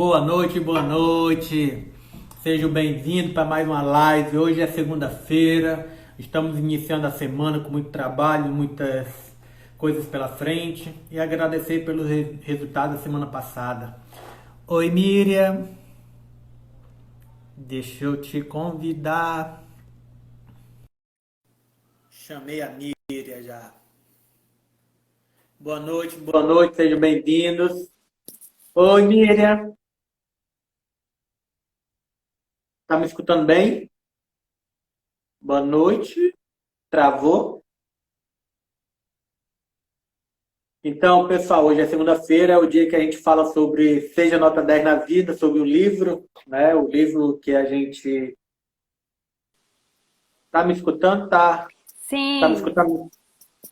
Boa noite, boa noite. Sejam bem-vindos para mais uma live. Hoje é segunda-feira. Estamos iniciando a semana com muito trabalho, muitas coisas pela frente e agradecer pelos resultados da semana passada. Oi, Miriam. Deixa eu te convidar. Chamei a Miriam já. Boa noite, sejam bem-vindos. Oi, Miriam. Tá me escutando bem? Boa noite. Travou? Então, pessoal, hoje é segunda-feira, é o dia que a gente fala sobre Seja Nota 10 na Vida, sobre o livro, né? O livro que a gente... Tá me escutando? Tá me Sim, escutando?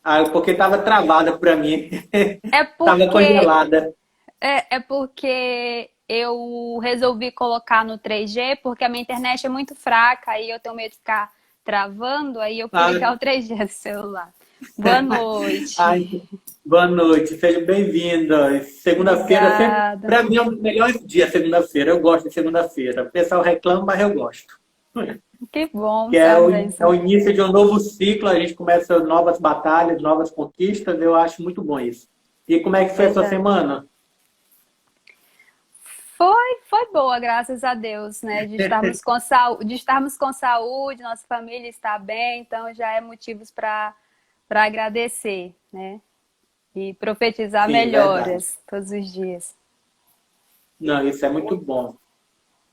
Ah, porque tava travada para mim. é Tava porque congelada. é porque eu resolvi colocar no 3G porque a minha internet é muito fraca e eu tenho medo de ficar travando, aí eu fui Ah, ligar o 3G do celular. Boa noite. ai, boa noite, seja bem-vinda. Segunda-feira sempre, Obrigada. para mim, é um dos melhores dias, segunda-feira. Eu gosto de segunda-feira. O pessoal reclama, mas eu gosto. Que bom, Que isso é é uma é o bênção. início de um novo ciclo, a gente começa novas batalhas, novas conquistas, eu acho muito bom isso. E como é que foi a sua Verdade. semana? Foi boa, graças a Deus, né? De estarmos com saúde, nossa família está bem, então já é motivos para agradecer, né? E profetizar Sim, verdade. melhoras todos os dias. Não, isso é muito bom.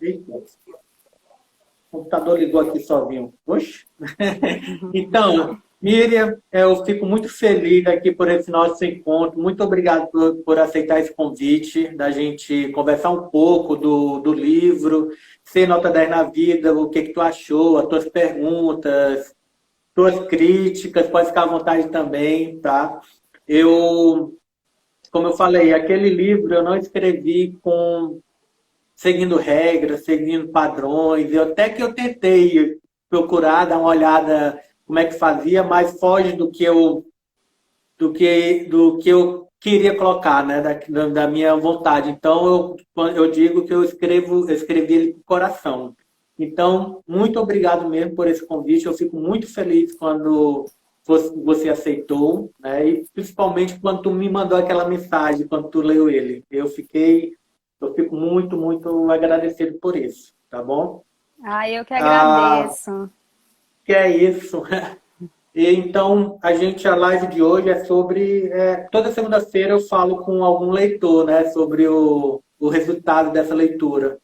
Eita, o computador ligou aqui sozinho. Oxe. Então, Miriam, eu fico muito feliz aqui por esse nosso encontro. Muito obrigado por aceitar esse convite, da gente conversar um pouco do livro, Ser Nota 10 na Vida, o que tu achou, as tuas perguntas, tuas críticas, pode ficar à vontade também, tá? Eu, como eu falei, aquele livro eu não escrevi com seguindo regras, seguindo padrões. Eu até que eu tentei procurar dar uma olhada como é que fazia, mas foge do que eu queria colocar, né, da minha vontade. Então eu digo que eu escrevi ele com o coração. Então, muito obrigado mesmo por esse convite. Eu fico muito feliz quando você aceitou, né? E principalmente quando tu me mandou aquela mensagem, quando tu leu ele. Eu fico muito, muito agradecido por isso, tá bom? Ah, eu que Ah, agradeço. que é isso. E então, a live de hoje é sobre. Toda segunda-feira eu falo com algum leitor, né, sobre o resultado dessa leitura.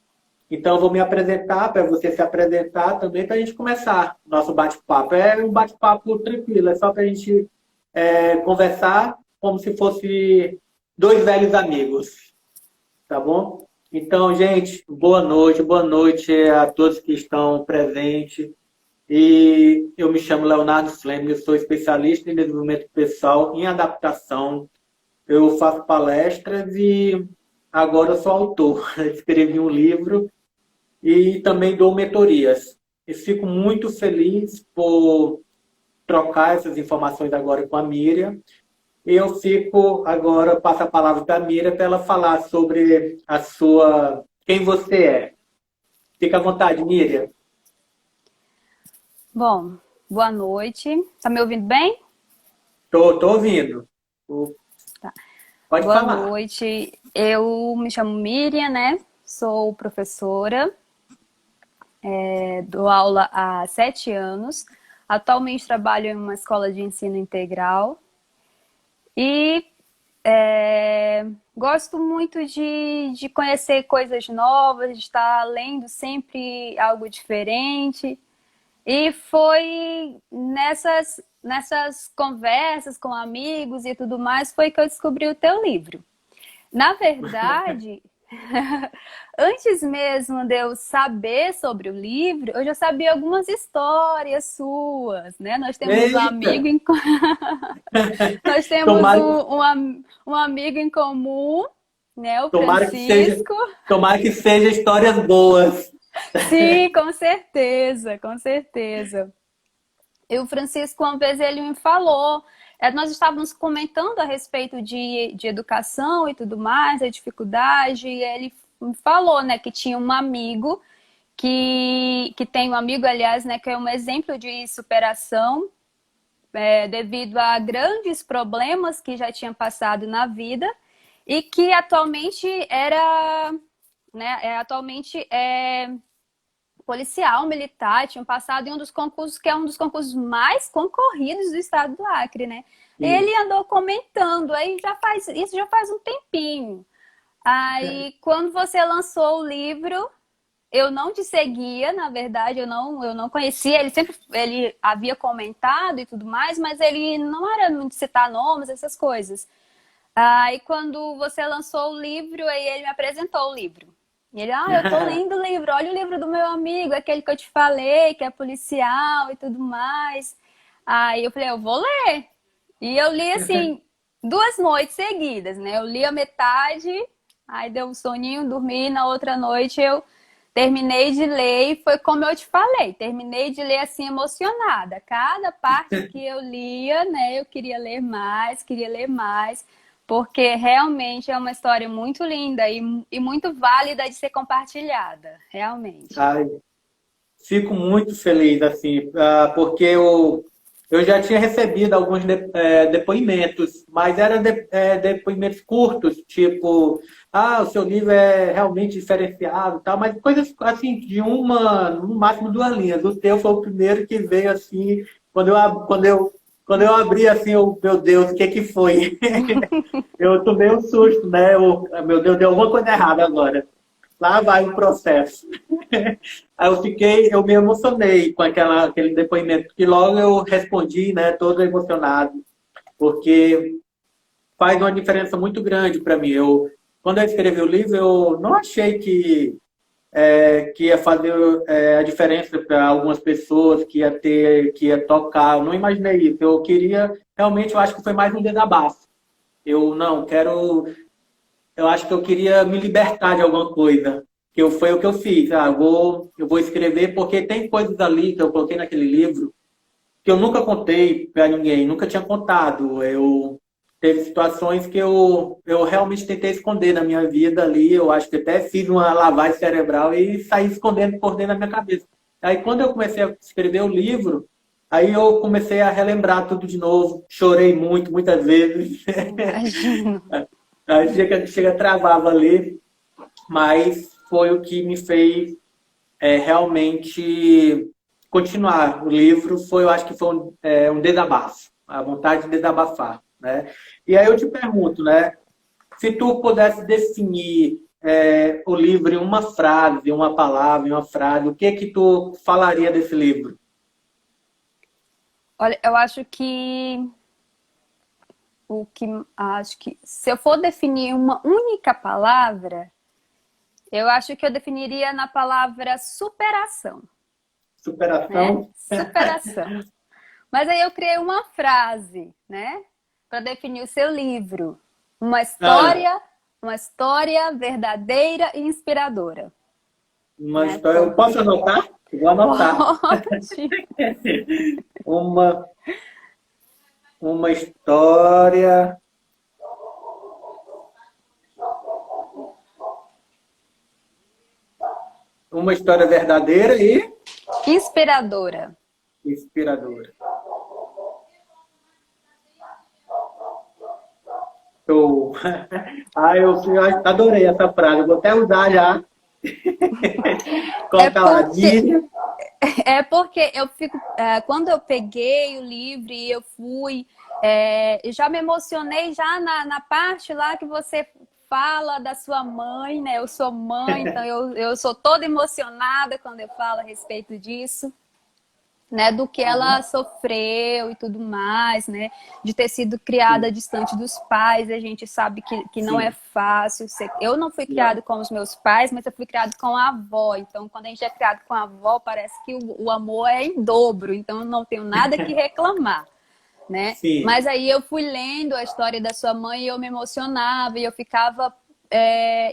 Então, eu vou me apresentar, para você se apresentar também, para a gente começar nosso bate-papo. É um bate-papo tranquilo, é só para a gente conversar como se fosse dois velhos amigos, tá bom? Então, gente, boa noite a todos que estão presentes. E eu me chamo Leonardo Fleming, eu sou especialista em desenvolvimento pessoal, em adaptação. Eu faço palestras e agora eu sou autor. Escrevi um livro e também dou mentorias. E fico muito feliz por trocar essas informações agora com a Miriam. E eu fico agora, passo a palavra para a Miriam para ela falar sobre quem você é. Fica à vontade, Miriam. Bom, boa noite. Tá me ouvindo bem? Tô ouvindo. Pode Boa falar. noite. Eu me chamo Miriam, né? Sou professora, dou aula há 7 anos. Atualmente trabalho em uma escola de ensino integral e gosto muito de conhecer coisas novas, de estar lendo sempre algo diferente. E foi nessas conversas com amigos e tudo mais, foi que eu descobri o teu livro. Na verdade, antes mesmo de eu saber sobre o livro, eu já sabia algumas histórias suas, né? Nós temos um Eita! amigo nós temos Tomara, um amigo em comum, né? O tomara que seja, Francisco. tomara que seja histórias boas. Sim, com certeza, com certeza. E o Francisco, uma vez, ele me falou, nós estávamos comentando a respeito de educação e tudo mais, a dificuldade, e ele me falou, né, que tinha um amigo que tem um amigo, aliás, né, que é um exemplo de superação, devido a grandes problemas que já tinha passado na vida e que atualmente atualmente é policial militar, tinha passado em um dos concursos que é um dos concursos mais concorridos do estado do Acre, né? Sim. Ele andou comentando, aí isso já faz um tempinho. Aí, quando você lançou o livro, eu não te seguia, na verdade, eu não conhecia. Ele havia comentado e tudo mais, mas ele não era muito de citar nomes, essas coisas. Aí, quando você lançou o livro, aí ele me apresentou o livro. E ele, eu tô lendo o livro, olha o livro do meu amigo, aquele que eu te falei, que é policial e tudo mais. Aí eu falei, eu vou ler. E eu li, assim, 2 noites seguidas, né? Eu li a metade, aí deu um soninho, dormi, na outra noite eu terminei de ler e foi como eu te falei, terminei de ler assim emocionada. Cada parte que eu lia, né, eu queria ler mais, porque realmente é uma história muito linda e muito válida de ser compartilhada, realmente. Ai, fico muito feliz, assim, porque eu já tinha recebido alguns depoimentos, mas eram depoimentos curtos, tipo, o seu livro é realmente diferenciado e tal, mas coisas assim, de no máximo 2 linhas. O teu foi o primeiro que veio assim, quando eu abri assim, meu Deus, o que que foi? Eu tomei um susto, né? Meu Deus, deu alguma coisa errada agora. Lá vai o processo. Aí eu me emocionei com aquele depoimento, que logo eu respondi, né, todo emocionado, porque faz uma diferença muito grande para mim. Quando eu escrevi o livro, eu não achei que ia fazer a diferença para algumas pessoas, que ia tocar. Eu não imaginei isso. Realmente, eu acho que foi mais um desabafo. Eu não quero eu acho que eu queria me libertar de alguma coisa. Foi o que eu fiz. Eu vou escrever porque tem coisas ali que eu coloquei naquele livro que eu nunca contei para ninguém, nunca tinha contado. Teve situações que eu realmente tentei esconder na minha vida ali. Eu acho que até fiz uma lavagem cerebral e saí escondendo por dentro da minha cabeça. Aí quando eu comecei a escrever o livro, aí eu comecei a relembrar tudo de novo. Chorei muito, muitas vezes. Imagino. Aí chega travava ali, mas foi o que me fez realmente continuar. O livro eu acho que foi um desabafo, a vontade de desabafar, né? E aí eu te pergunto, né? Se tu pudesse definir o livro em uma frase, uma palavra, em uma frase, o que que tu falaria desse livro? Olha, eu acho que se eu for definir uma única palavra, eu acho que eu definiria na palavra superação, né? Superação? Superação. Mas aí eu criei uma frase, né, para definir o seu livro. Uma Ah, história, uma história verdadeira e inspiradora, uma né? história. Eu posso anotar? Vou anotar. Pode. Uma, uma história. Uma história verdadeira e Inspiradora. inspiradora. Show. Eu adorei essa frase. Eu vou até usar já. É Colocar lá, porque Disney. eu fico, quando eu peguei o livro e eu fui, eu já me emocionei já na parte lá que você fala da sua mãe, né? Eu sou mãe, então eu sou toda emocionada quando eu falo a respeito disso, né, do que ela sofreu e tudo mais, né, de ter sido criada Sim, distante dos pais. A gente sabe que não é sim. fácil. Eu não fui criada Não. com os meus pais, mas eu fui criada com a avó. Então, quando a gente é criado com a avó, parece que o amor é em dobro. Então, eu não tenho nada que reclamar, né? Sim. Mas aí eu fui lendo a história da sua mãe e eu me emocionava e eu ficava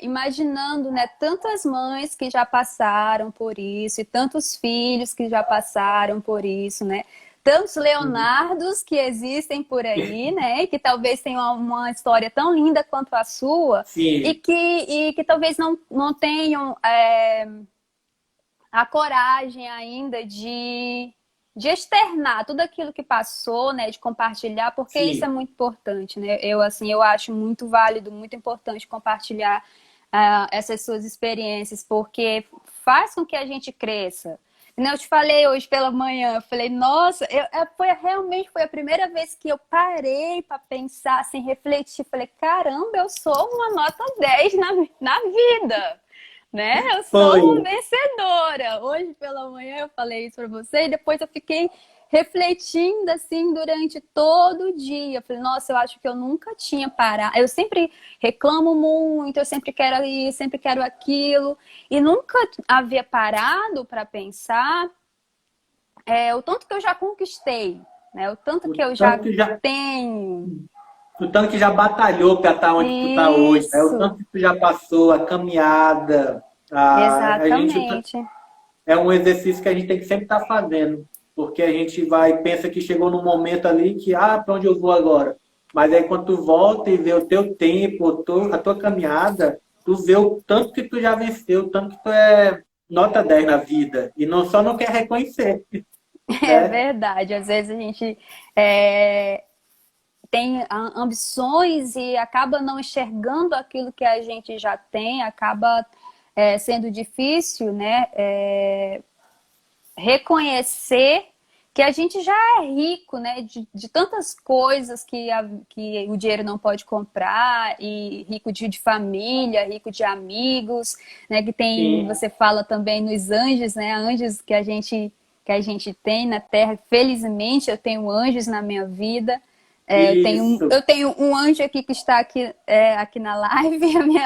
imaginando, né, tantas mães que já passaram por isso e tantos filhos que já passaram por isso, né? tantos Leonardos que existem por aí, né? Que talvez tenham uma história tão linda quanto a sua Sim, e que talvez não tenham a coragem ainda de externar tudo aquilo que passou, né? De compartilhar, porque isso é sim. muito importante, né? Assim, eu acho muito válido, muito importante compartilhar essas suas experiências, porque faz com que a gente cresça. Eu te falei hoje pela manhã, eu falei, nossa, realmente foi a primeira vez que eu parei para pensar, assim, refletir. Falei, caramba, eu sou uma nota 10 na vida, né? Eu Foi. sou uma vencedora. Hoje pela manhã eu falei isso para você e depois eu fiquei refletindo assim durante todo o dia. Eu falei, nossa, eu acho que eu nunca tinha parado. Eu sempre reclamo muito, eu sempre quero isso, sempre quero aquilo e nunca havia parado para pensar o tanto que eu já conquistei, né? O tanto O que eu já tanto que já, tenho. o tanto que já batalhou para estar onde tu está hoje, né? O tanto Isso, que tu já passou, a caminhada, a gente exatamente. é um exercício que a gente tem que sempre estar fazendo, porque a gente vai pensa que chegou num momento ali que para onde eu vou agora? Mas aí quando tu volta e vê o teu tempo, a tua caminhada, tu vê o tanto que tu já venceu, o tanto que tu é nota 10 na vida e não só não quer reconhecer, É né? verdade. Às vezes a gente é, tem ambições e acaba não enxergando aquilo que a gente já tem, acaba sendo difícil, né? Reconhecer que a gente já é rico, né? De tantas coisas que o dinheiro não pode comprar, e rico de família, rico de amigos, né? Que tem, Sim, você fala também nos anjos, né? Anjos que a gente tem na Terra. Felizmente eu tenho anjos na minha vida. isso. Eu tenho um anjo aqui que está aqui, aqui na live,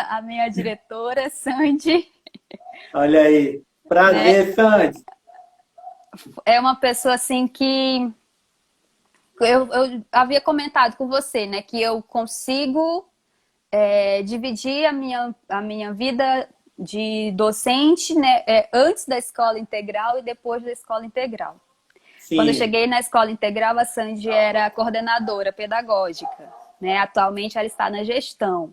a minha diretora, Sandy, Olha aí. né? Prazer, Sandy. É uma pessoa assim que eu havia comentado com você, né? Que eu consigo dividir a minha vida de docente, né? Antes da escola integral e depois da escola integral. Quando eu Sim. cheguei na escola integral, a Sandy era coordenadora pedagógica, né? Atualmente ela está na gestão.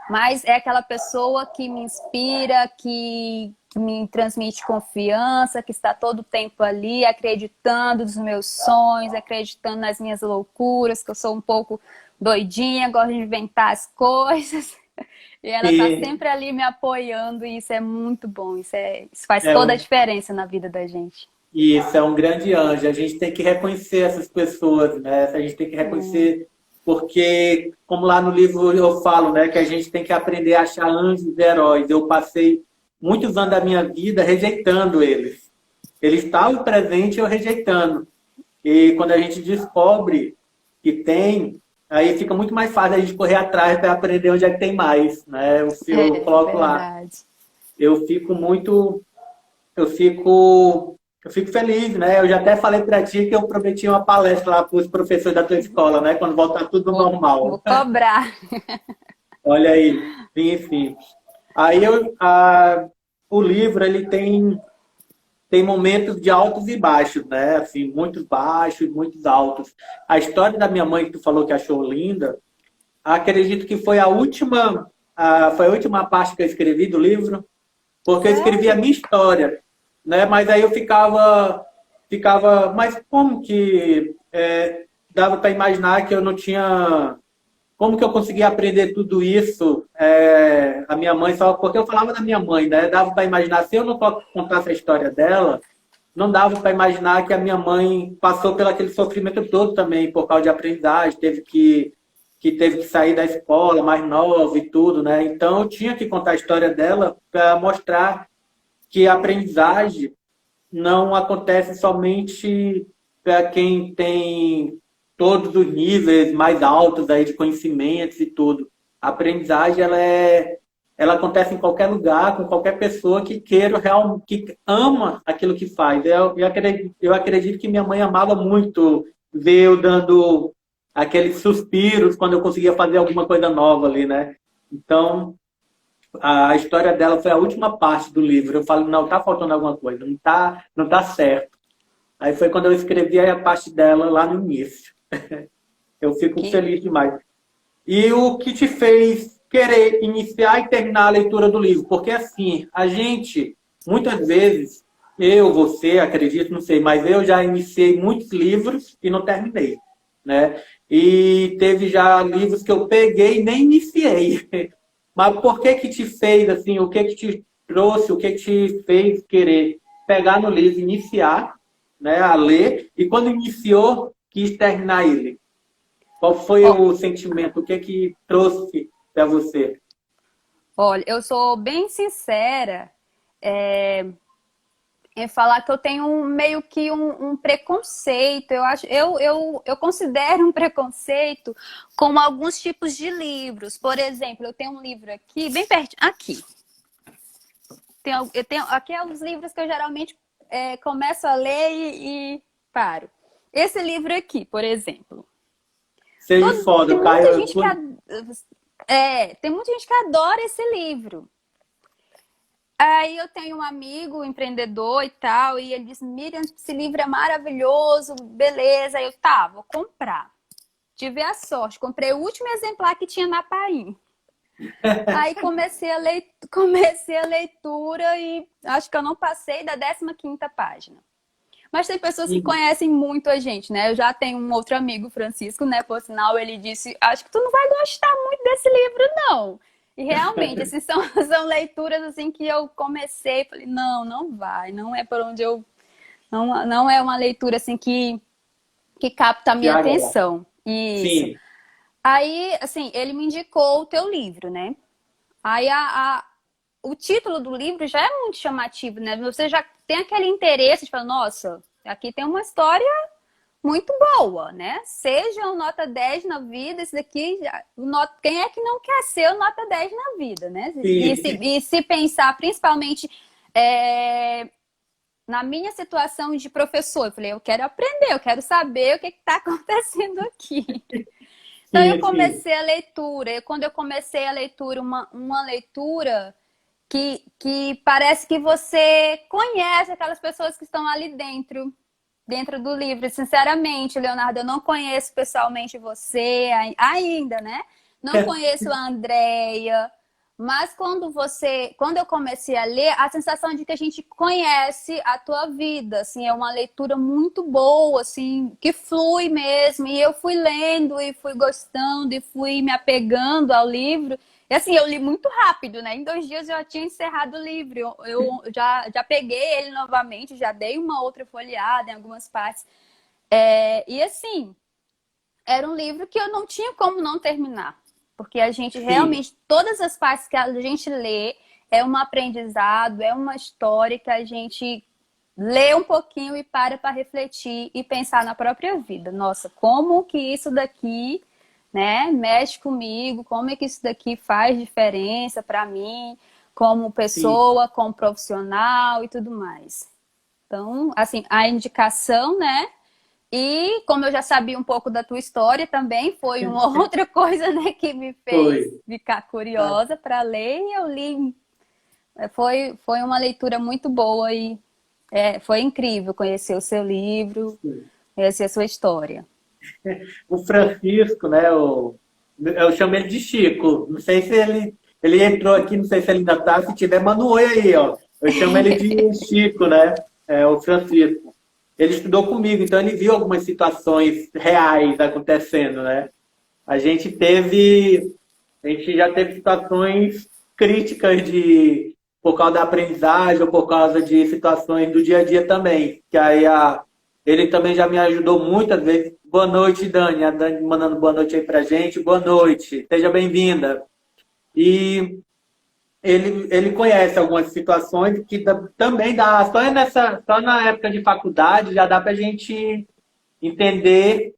Mas é aquela pessoa que me inspira, que me transmite confiança, que está todo o tempo ali, acreditando nos meus sonhos, acreditando nas minhas loucuras, que eu sou um pouco doidinha, gosto de inventar as coisas. E ela está E sempre ali me apoiando, e isso é muito bom. Isso faz é toda a um, diferença na vida da gente. isso é um grande anjo. A gente tem que reconhecer essas pessoas, né? A gente tem que reconhecer, porque, como lá no livro eu falo, né, que a gente tem que aprender a achar anjos e heróis. Eu passei muitos anos da minha vida rejeitando eles. Eles estavam presentes e eu rejeitando. E quando a gente descobre que tem, aí fica muito mais fácil a gente correr atrás para aprender onde é que tem mais, né? Eu É coloco lá. verdade. Eu fico muito eu fico, eu fico feliz, né? Eu já até falei para ti que eu prometi uma palestra lá para os professores da tua escola, né? Quando voltar tudo Vou normal. cobrar. Olha aí, enfim. Aí o livro ele tem momentos de altos e baixos, né? Assim, muitos baixos, muitos altos. A história da minha mãe que tu falou que achou linda, acredito que foi a última parte que eu escrevi do livro, porque eu escrevi a Sério? minha história, né? Mas aí eu ficava, mas como que dava para imaginar que eu não tinha, como que eu conseguia aprender tudo isso? A minha mãe só, porque eu falava da minha mãe, né? Dava para imaginar se eu não contasse a história dela, não dava para imaginar que a minha mãe passou pelo aquele sofrimento todo também por causa de aprendizagem, teve que sair da escola mais nova e tudo, né? Então eu tinha que contar a história dela para mostrar que a aprendizagem não acontece somente para quem tem todos os níveis mais altos aí de conhecimentos e tudo. A aprendizagem ela acontece em qualquer lugar, com qualquer pessoa que queira que ama aquilo que faz. Eu acredito que minha mãe amava muito ver eu dando aqueles suspiros quando eu conseguia fazer alguma coisa nova ali, né? Então, a história dela foi a última parte do livro. Eu falo, não, tá faltando alguma coisa, não tá certo. Aí foi quando eu escrevi a parte dela lá no início. Eu fico Que feliz demais. E o que te fez querer iniciar e terminar a leitura do livro? Porque assim, a gente, muitas vezes, eu, você, acredito, não sei, mas eu já iniciei muitos livros e não terminei, né? E teve já livros que eu peguei e nem iniciei. Mas por que que te fez, assim, o que que te trouxe, o que que te fez querer pegar no livro, iniciar, né, a ler, e quando iniciou, quis terminar ele? Qual foi Ó, o sentimento? O que que trouxe para você? olha, eu sou bem sincera em falar que eu tenho meio que um preconceito. Eu considero um preconceito com alguns tipos de livros. Por exemplo, eu tenho um livro aqui, bem perto, aqui. Eu tenho aqui é os livros que eu geralmente começo a ler e paro. Esse livro aqui, por exemplo. Seja foda, Tem o muita Caio. gente que tem muita gente que adora esse livro. Aí eu tenho um amigo, empreendedor e tal, e ele disse: Miriam, esse livro é maravilhoso, beleza. Aí eu, tá, vou comprar. Tive a sorte, comprei o último exemplar que tinha na Paim. Aí comecei a leitura e acho que eu não passei da 15ª página. Mas tem pessoas que Sim. conhecem muito a gente, né? Eu já tenho um outro amigo, Francisco, né? Por sinal, ele disse: Acho que tu não vai gostar muito desse livro, não. E realmente, esses são leituras assim que eu comecei, falei: Não, não vai, não é por onde eu. Não é uma leitura assim que capta a Que minha agrada. atenção. Isso. Sim, Aí, assim, ele me indicou o teu livro, né? Aí o título do livro já é muito chamativo, né? Você já tem aquele interesse de falar, nossa, aqui tem uma história muito boa, né? Seja um nota 10 na vida, esse daqui, quem é que não quer ser o nota 10 na vida, né? sim, E se pensar principalmente é, na minha situação de professor, eu falei, eu quero aprender, eu quero saber o que está acontecendo aqui. Então eu sim. comecei a leitura, e quando eu comecei a leitura, uma leitura que parece que você conhece aquelas pessoas que estão ali dentro do livro. Sinceramente, Leonardo, eu não conheço pessoalmente você ainda, né? Não conheço a Andrea, mas quando eu comecei a ler, a sensação de que a gente conhece a tua vida, assim, é uma leitura muito boa, assim, que flui mesmo. E eu fui lendo e fui gostando e fui me apegando ao livro. E assim, eu li muito rápido, né? Em 2 dias eu já tinha encerrado o livro. Eu já peguei ele novamente, já dei uma outra folheada em algumas partes. E assim, era um livro que eu não tinha como não terminar. Porque a gente Sim. realmente, todas as partes que a gente lê, é um aprendizado, é uma história que a gente lê um pouquinho e para refletir e pensar na própria vida. Nossa, como que isso daqui, né, mexe comigo? Como é que isso daqui faz diferença para mim, como Sim. pessoa, como profissional e tudo mais. Então, assim, a indicação, né? E como eu já sabia um pouco da tua história também, foi uma outra coisa, né, que me Foi. fez ficar Ah, curiosa para ler e eu li. Foi uma leitura muito boa e foi incrível conhecer o seu livro, sim. conhecer a sua história. O Francisco, né? Eu chamo ele de Chico. Não sei se ele entrou aqui, não sei se ele ainda está. Se tiver, manda um oi aí, ó. Eu chamo ele de Chico, né? É, o Francisco. Ele estudou comigo, então ele viu algumas situações reais acontecendo, né? A gente teve, a gente já teve situações críticas por causa da aprendizagem ou por causa de situações do dia a dia também. Que aí ele também já me ajudou muitas vezes. Boa noite, Dani. A Dani mandando boa noite aí pra gente. Boa noite, seja bem-vinda. E ele conhece algumas situações que também dá, só na época de faculdade já dá pra gente entender,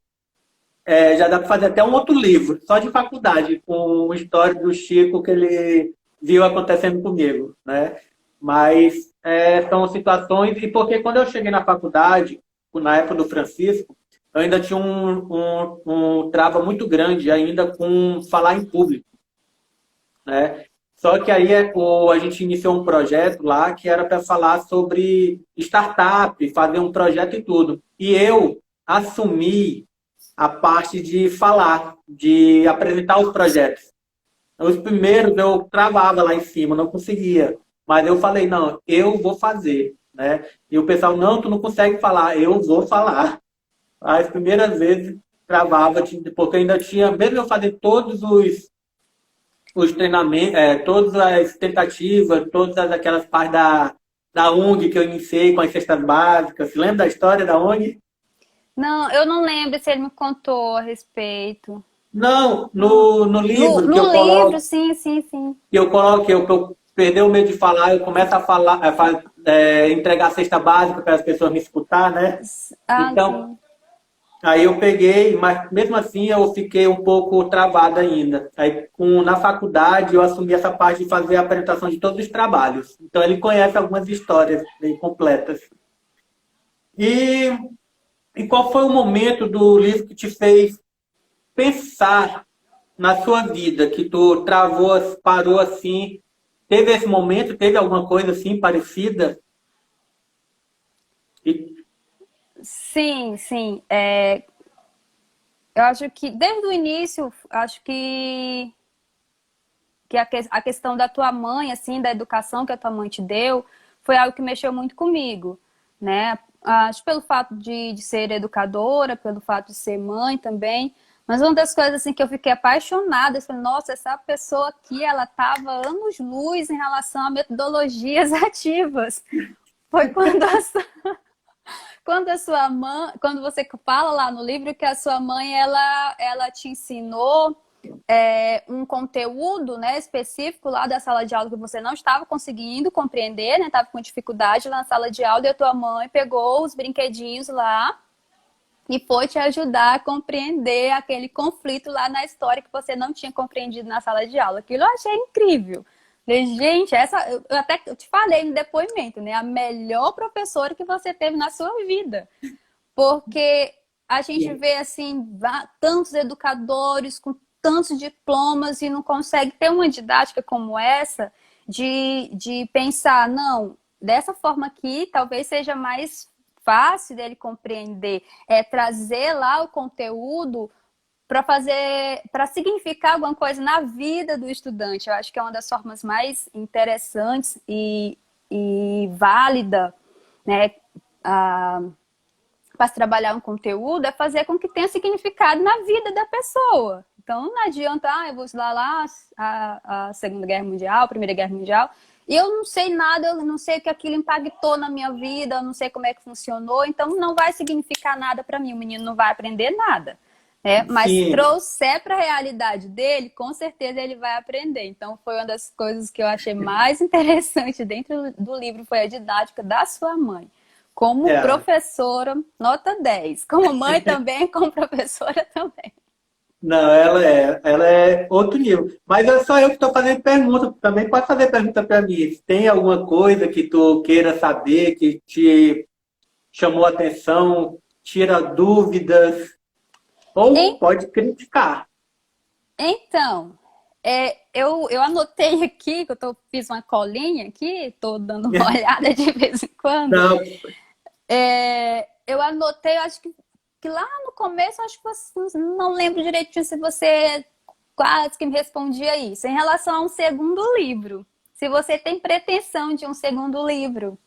já dá para fazer até um outro livro, só de faculdade, com a história do Chico que ele viu acontecendo comigo, né? Mas são situações, e porque quando eu cheguei na faculdade, na época do Francisco, eu ainda tinha um trava muito grande ainda com falar em público, né? Só que aí a gente iniciou um projeto lá que era para falar sobre startup, fazer um projeto e tudo. E eu assumi a parte de falar, de apresentar os projetos. Os primeiros eu travava lá em cima, não conseguia. Mas eu falei, não, eu vou fazer, né? E o pessoal, não, tu não consegue falar, eu vou falar. As primeiras vezes travava, porque ainda tinha, mesmo eu fazendo todos os treinamentos, todas as tentativas, aquelas partes da ONG que eu iniciei com as cestas básicas. Você lembra da história da ONG? Não, eu não lembro se ele me contou a respeito. Não, Não. no No, livro no livro, sim, sim, sim. que eu coloco, que eu perder o medo de falar, eu começo a falar, entregar a cesta básica para as pessoas me escutar, né? Ah, Então, sim. aí eu peguei, mas mesmo assim eu fiquei um pouco travado ainda. Aí na faculdade eu assumi essa parte de fazer a apresentação de todos os trabalhos. Então ele conhece algumas histórias bem completas. E, e qual foi o momento do livro que te fez pensar na sua vida, que tu travou, parou assim? Teve esse momento? Teve alguma coisa assim parecida? E, Sim, sim. Eu acho que desde o início, acho que a questão da tua mãe, assim, da educação que a tua mãe te deu, foi algo que mexeu muito comigo, né? Acho pelo fato de ser educadora, pelo fato de ser mãe também. Mas uma das coisas assim que eu fiquei apaixonada, eu falei, nossa, essa pessoa aqui, ela estava anos-luz em relação a metodologias ativas. Foi quando a sua mãe, quando você fala lá no livro que a sua mãe ela te ensinou um conteúdo, né, específico lá da sala de aula que você não estava conseguindo compreender, né, estava com dificuldade lá na sala de aula e a tua mãe pegou os brinquedinhos lá e foi te ajudar a compreender aquele conflito lá na história que você não tinha compreendido na sala de aula. Aquilo eu achei incrível. Falei, gente, eu até te falei no depoimento, né? A melhor professora que você teve na sua vida. Porque a gente vê, assim, tantos educadores com tantos diplomas e não consegue ter uma didática como essa de pensar, não, dessa forma aqui talvez seja mais fácil dele compreender, trazer lá o conteúdo para fazer, para significar alguma coisa na vida do estudante. Eu acho que é uma das formas mais interessantes e válida, né, para se trabalhar um conteúdo, é fazer com que tenha significado na vida da pessoa. Então, não adianta, eu vou estudar lá a Segunda Guerra Mundial, a Primeira Guerra Mundial, e eu não sei nada, eu não sei o que aquilo impactou na minha vida, eu não sei como é que funcionou, então não vai significar nada para mim, o menino não vai aprender nada. Mas se sim, trouxer para a realidade dele, com certeza ele vai aprender. Então, foi uma das coisas que eu achei mais interessante dentro do livro, foi a didática da sua mãe. Como é. professora, nota 10. Como mãe também, como professora também. Não, ela é outro nível. Mas é só eu que estou fazendo pergunta. Também pode fazer pergunta para mim. Se tem alguma coisa que tu queira saber, que te chamou a atenção, tira dúvidas, ou pode criticar. Então, eu anotei aqui, que fiz uma colinha aqui, estou dando uma olhada de vez em quando. Não, Eu anotei, acho que lá no começo, acho que você, não lembro direitinho se você quase que me respondia isso. Em relação a um segundo livro. Se você tem pretensão de um segundo livro.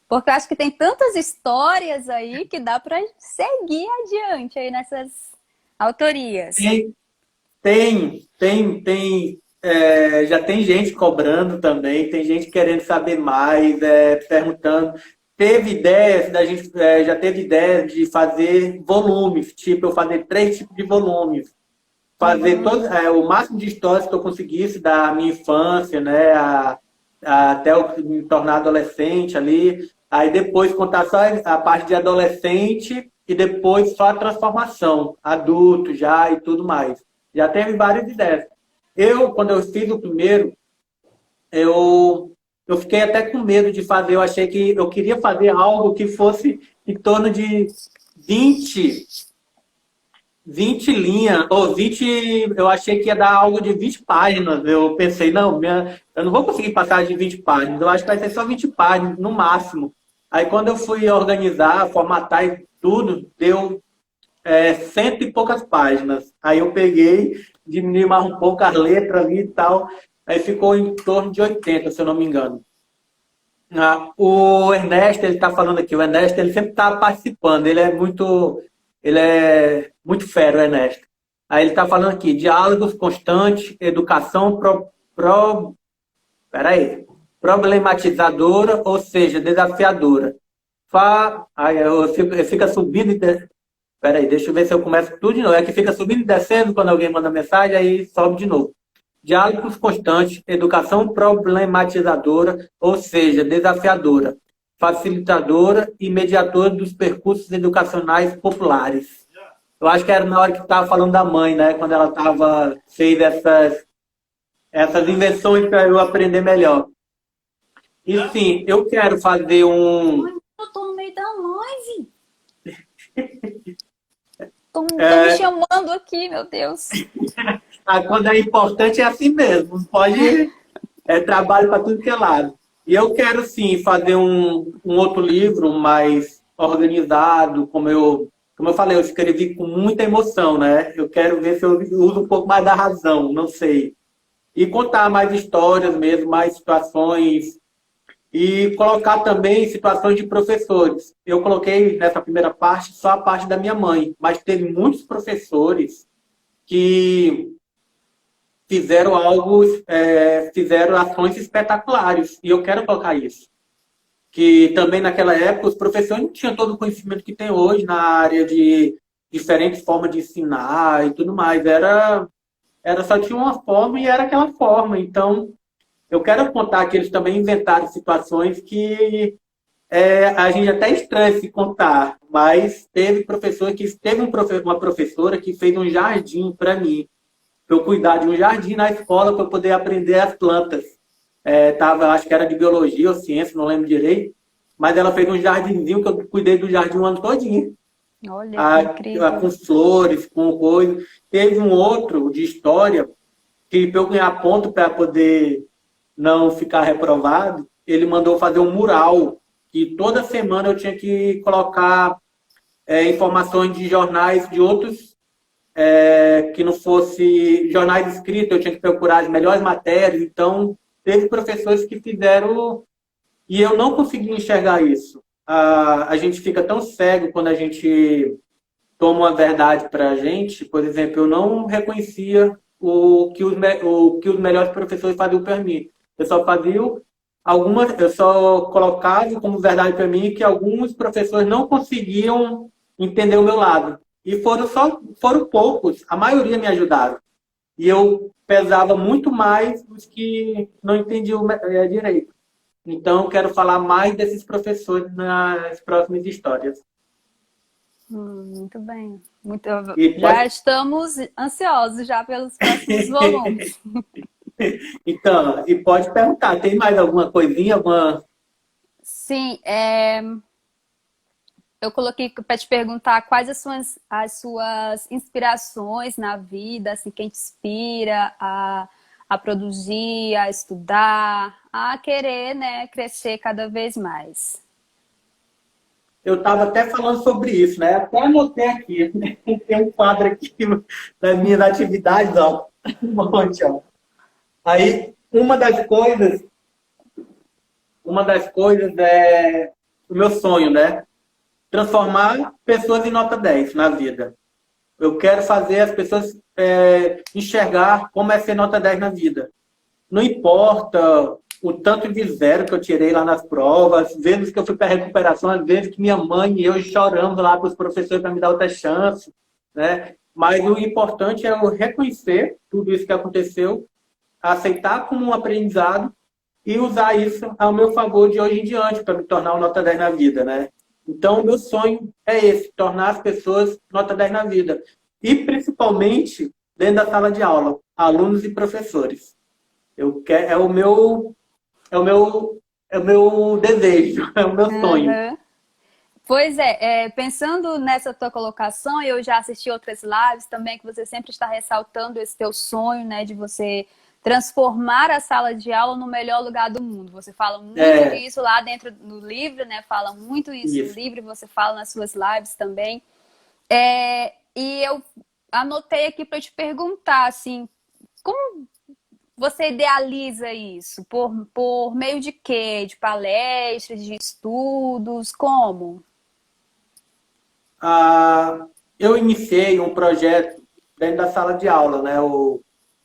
Porque eu acho que tem tantas histórias aí que dá para seguir adiante aí nessas autorias. tem, tem. Já tem gente cobrando também, tem gente querendo saber mais, perguntando. Teve ideias da gente, já teve ideia de fazer volumes, tipo eu fazer 3 tipos de volumes, fazer todo, o máximo de histórias que eu conseguisse da minha infância, né, até eu me tornar adolescente ali, aí depois contar só a parte de adolescente e depois só a transformação, adulto já e tudo mais. Já teve várias ideias. Quando eu fiz o primeiro, eu fiquei até com medo de fazer. Eu achei que eu queria fazer algo que fosse em torno de 20 20 linhas, ou 20, eu achei que ia dar algo de 20 páginas. Eu pensei, não, eu não vou conseguir passar de 20 páginas, eu acho que vai ser só 20 páginas, no máximo. Aí quando eu fui organizar, formatar e tudo, deu cento e poucas páginas. Aí eu peguei, diminui mais um pouco as letras ali e tal, aí ficou em torno de 80, se eu não me engano. O Ernesto, ele está falando aqui, o Ernesto, ele sempre está participando, ele é muito fera, o Ernesto. Aí ele está falando aqui, diálogos constantes, educação peraí, problematizadora, ou seja, desafiadora. Aí fica subindo e peraí, deixa eu ver se eu começo tudo de novo. É que fica subindo e descendo quando alguém manda mensagem, aí sobe de novo. Diálogos constantes, educação problematizadora, ou seja, desafiadora, facilitadora e mediadora dos percursos educacionais populares. Eu acho que era na hora que estava falando da mãe, né? Quando ela fez essas invenções para eu aprender melhor. E sim, eu quero fazer um. Eu tô no meio da live. Estão me chamando aqui, meu Deus. Quando é importante é assim mesmo. Não pode. É trabalho para tudo que é lado. E eu quero sim fazer um outro livro mais organizado, como eu falei, eu escrevi com muita emoção, né? Eu quero ver se eu uso um pouco mais da razão, não sei. E contar mais histórias mesmo, mais situações. E colocar também situações de professores. Eu coloquei nessa primeira parte só a parte da minha mãe, mas teve muitos professores que fizeram ações espetaculares. E eu quero colocar isso. Que também naquela época os professores não tinham todo o conhecimento que tem hoje na área de diferentes formas de ensinar e tudo mais. Era só tinha uma forma e era aquela forma. Então, eu quero contar que eles também inventaram situações que a gente até estranha se contar, mas teve uma professora que fez um jardim para mim, para eu cuidar de um jardim na escola para eu poder aprender as plantas. Acho que era de biologia ou ciência, não lembro direito, mas ela fez um jardinzinho que eu cuidei do jardim o ano todinho. Olha, que incrível. Com flores, com coisas. Teve um outro de história que para eu ganhar ponto para poder não ficar reprovado, ele mandou fazer um mural e toda semana eu tinha que colocar informações de jornais de outros que não fosse jornais escritos, eu tinha que procurar as melhores matérias. Então, teve professores que fizeram e eu não consegui enxergar isso. A gente fica tão cego quando a gente toma uma verdade para a gente. Por exemplo, eu não reconhecia o que os melhores professores faziam para mim. Eu só colocava como verdade para mim que alguns professores não conseguiam entender o meu lado. E foram poucos, a maioria me ajudaram. E eu pesava muito mais os que não entendiam direito. Então, eu quero falar mais desses professores nas próximas histórias. Muito bem. Já estamos ansiosos já pelos próximos volumes. Então, e pode perguntar, tem mais alguma coisinha? Sim, eu coloquei para te perguntar quais as suas inspirações na vida, assim, quem te inspira a produzir, a estudar, a querer, né, crescer cada vez mais. Eu estava até falando sobre isso, né? Até anotei aqui. Tem um quadro aqui das minhas atividades, ó. Um monte, ó. Aí, uma das coisas é o meu sonho, né? Transformar pessoas em nota 10 na vida. Eu quero fazer as pessoas enxergar como é ser nota 10 na vida. Não importa o tanto de zero que eu tirei lá nas provas, às vezes que eu fui para recuperação, às vezes que minha mãe e eu choramos lá para os professores para me dar outra chance, né? Mas o importante é eu reconhecer tudo isso que aconteceu, aceitar como um aprendizado e usar isso ao meu favor de hoje em diante para me tornar um nota 10 na vida, né? Então, o meu sonho é esse, tornar as pessoas nota 10 na vida. E, principalmente, dentro da sala de aula, alunos e professores. É o meu desejo, é o meu sonho. Pois é, pensando nessa tua colocação, eu já assisti outras lives também, que você sempre está ressaltando esse teu sonho, né, de você transformar a sala de aula no melhor lugar do mundo. Você fala muito É, isso lá dentro do livro, né? Fala muito isso no isso. livro, você fala nas suas lives também. E eu anotei aqui para te perguntar, assim, como você idealiza isso? Por meio de quê? De palestras, de estudos? Como? Ah, eu iniciei um projeto dentro da sala de aula, né? O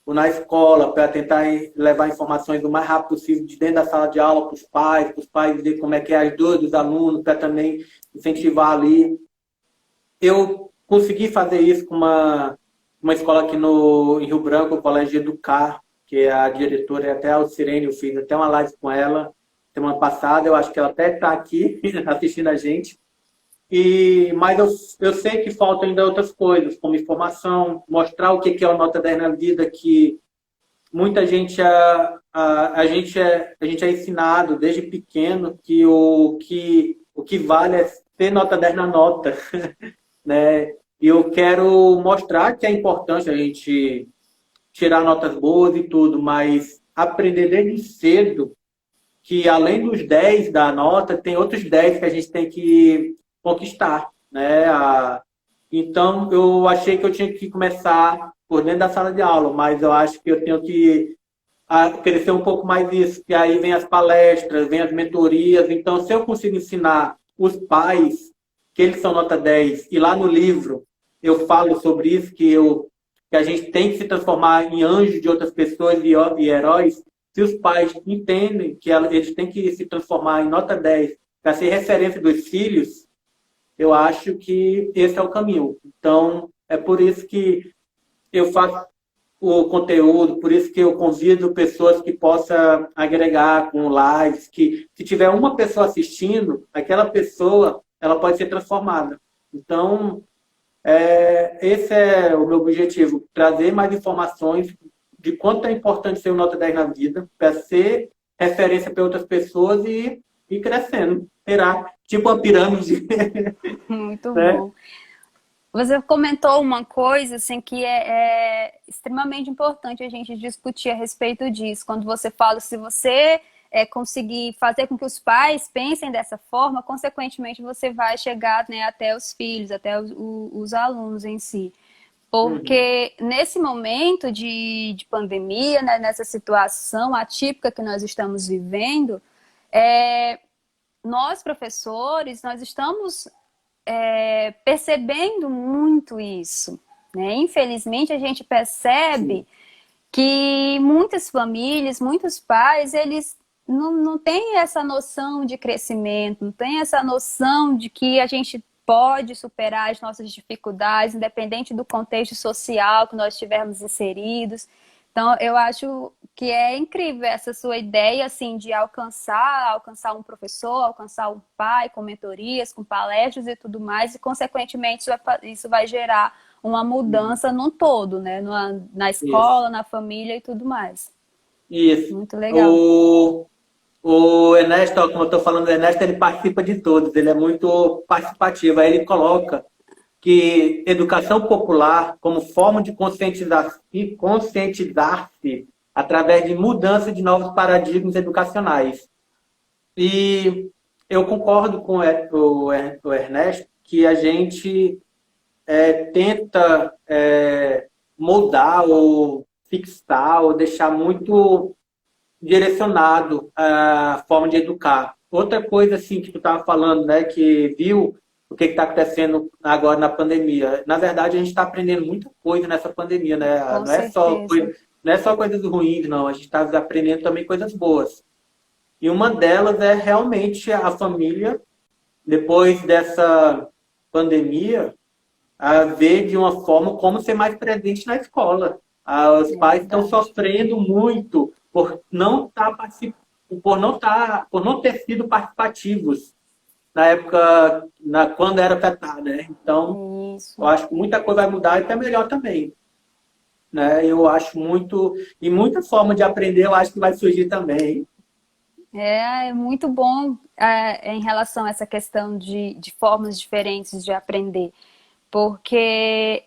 na escola, para tentar levar informações o mais rápido possível de dentro da sala de aula para os pais ver como é que é as dores dos alunos, para também incentivar ali. Eu consegui fazer isso com uma escola aqui no, em Rio Branco, o Colégio Educar, que é a diretora é até a Alcirene, eu fiz até uma live com ela semana passada, eu acho que ela até está aqui assistindo a gente. Mas eu sei que faltam ainda outras coisas, como informação, mostrar o que é o Nota 10 na vida, que muita gente, a gente é ensinado desde pequeno que o que vale é ter nota 10 na nota, né? E eu quero mostrar que é importante a gente tirar notas boas e tudo, mas aprender desde cedo que além dos 10 da nota, tem outros 10 que a gente tem que conquistar, né? Então, eu achei que eu tinha que começar por dentro da sala de aula, mas eu acho que eu tenho que crescer um pouco mais isso, que aí vem as palestras, vem as mentorias. Então, se eu consigo ensinar os pais que eles são nota 10 e lá no livro eu falo sobre isso, que a gente tem que se transformar em anjos de outras pessoas e heróis, se os pais entendem que eles têm que se transformar em nota 10 para ser referência dos filhos, eu acho que esse é o caminho. Então, é por isso que eu faço o conteúdo, por isso que eu convido pessoas que possam agregar com lives, que se tiver uma pessoa assistindo, aquela pessoa ela pode ser transformada. Então, esse é o meu objetivo, trazer mais informações de quanto é importante ser o Nota 10 na vida, para ser referência para outras pessoas e ir crescendo. Será? Tipo uma pirâmide, Muito né? bom. Você comentou uma coisa assim que é extremamente importante a gente discutir a respeito disso. Quando você fala, se você conseguir fazer com que os pais pensem dessa forma, consequentemente você vai chegar, né, até os filhos, até os alunos em si. Uhum. Porque nesse momento de pandemia, né, nessa situação atípica que nós estamos vivendo, nós professores, nós estamos percebendo muito isso, né? Infelizmente, a gente Sim, percebe que muitas famílias, muitos pais, eles não têm essa noção de crescimento, não têm essa noção de que a gente pode superar as nossas dificuldades, independente do contexto social que nós estivermos inseridos. Então, eu acho que é incrível essa sua ideia, assim, de alcançar um professor, alcançar um pai, com mentorias, com palestras e tudo mais, e, consequentemente, isso vai gerar uma uhum. mudança num todo, né? Na Isso. escola, na família e tudo mais. Isso. Muito legal. O, o Ernesto, ó, como eu estou falando, o Ernesto ele participa de todos, ele é muito participativo. Aí ele coloca que educação popular, como forma de conscientizar-se através de mudança de novos paradigmas educacionais. E eu concordo com o Ernesto que a gente tenta moldar ou fixar ou deixar muito direcionado a forma de educar. Outra coisa assim que tu estava falando, né, que viu o que está acontecendo agora na pandemia. Na verdade, a gente está aprendendo muita coisa nessa pandemia, né? Com certeza. Não é só coisas ruins, não. A gente está aprendendo também coisas boas. E uma delas é realmente a família, depois dessa pandemia, a ver de uma forma como ser mais presente na escola. Os É pais estão verdade. sofrendo muito por não estar por não ter sido participativos na época, quando era para estar, né? Então, eu Isso. acho que muita coisa vai mudar e para melhor também, né? Eu acho muito e muita forma de aprender, eu acho que vai surgir também. É muito bom em relação a essa questão de formas diferentes de aprender, porque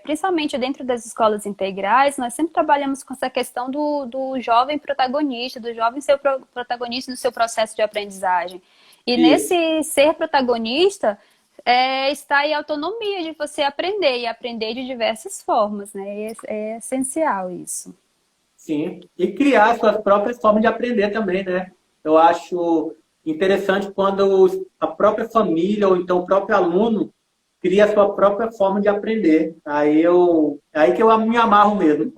principalmente dentro das escolas integrais, nós sempre trabalhamos com essa questão do jovem protagonista, do jovem ser protagonista do seu processo de aprendizagem. E Isso. nesse ser protagonista está aí a autonomia de você aprender, e aprender de diversas formas, né? É essencial isso. Sim, e criar suas próprias formas de aprender também, né? Eu acho interessante quando a própria família ou então o próprio aluno cria a sua própria forma de aprender. Aí que eu me amarro mesmo.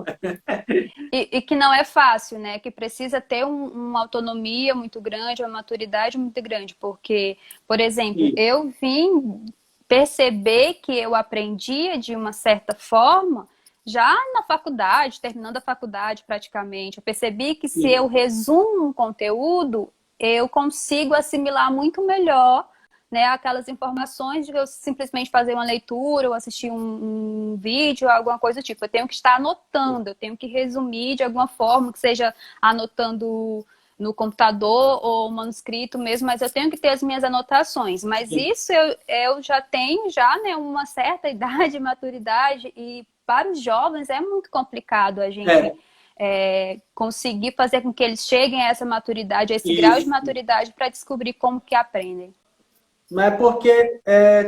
E que não é fácil, né? Que precisa ter uma autonomia muito grande, uma maturidade muito grande, porque, por exemplo, E, eu vim perceber que eu aprendia de uma certa forma já na faculdade, terminando a faculdade praticamente. Eu percebi que se e, eu resumo um conteúdo, eu consigo assimilar muito melhor, né, aquelas informações de eu simplesmente fazer uma leitura ou assistir um vídeo, alguma coisa do tipo. Eu tenho que estar anotando, eu tenho que resumir de alguma forma, que seja anotando no computador ou manuscrito mesmo, mas eu tenho que ter as minhas anotações. Mas e, isso eu já tenho já, né, uma certa idade, maturidade, e para os jovens é muito complicado a gente é, conseguir fazer com que eles cheguem a essa maturidade, a esse grau de isso. maturidade para descobrir como que aprendem. Mas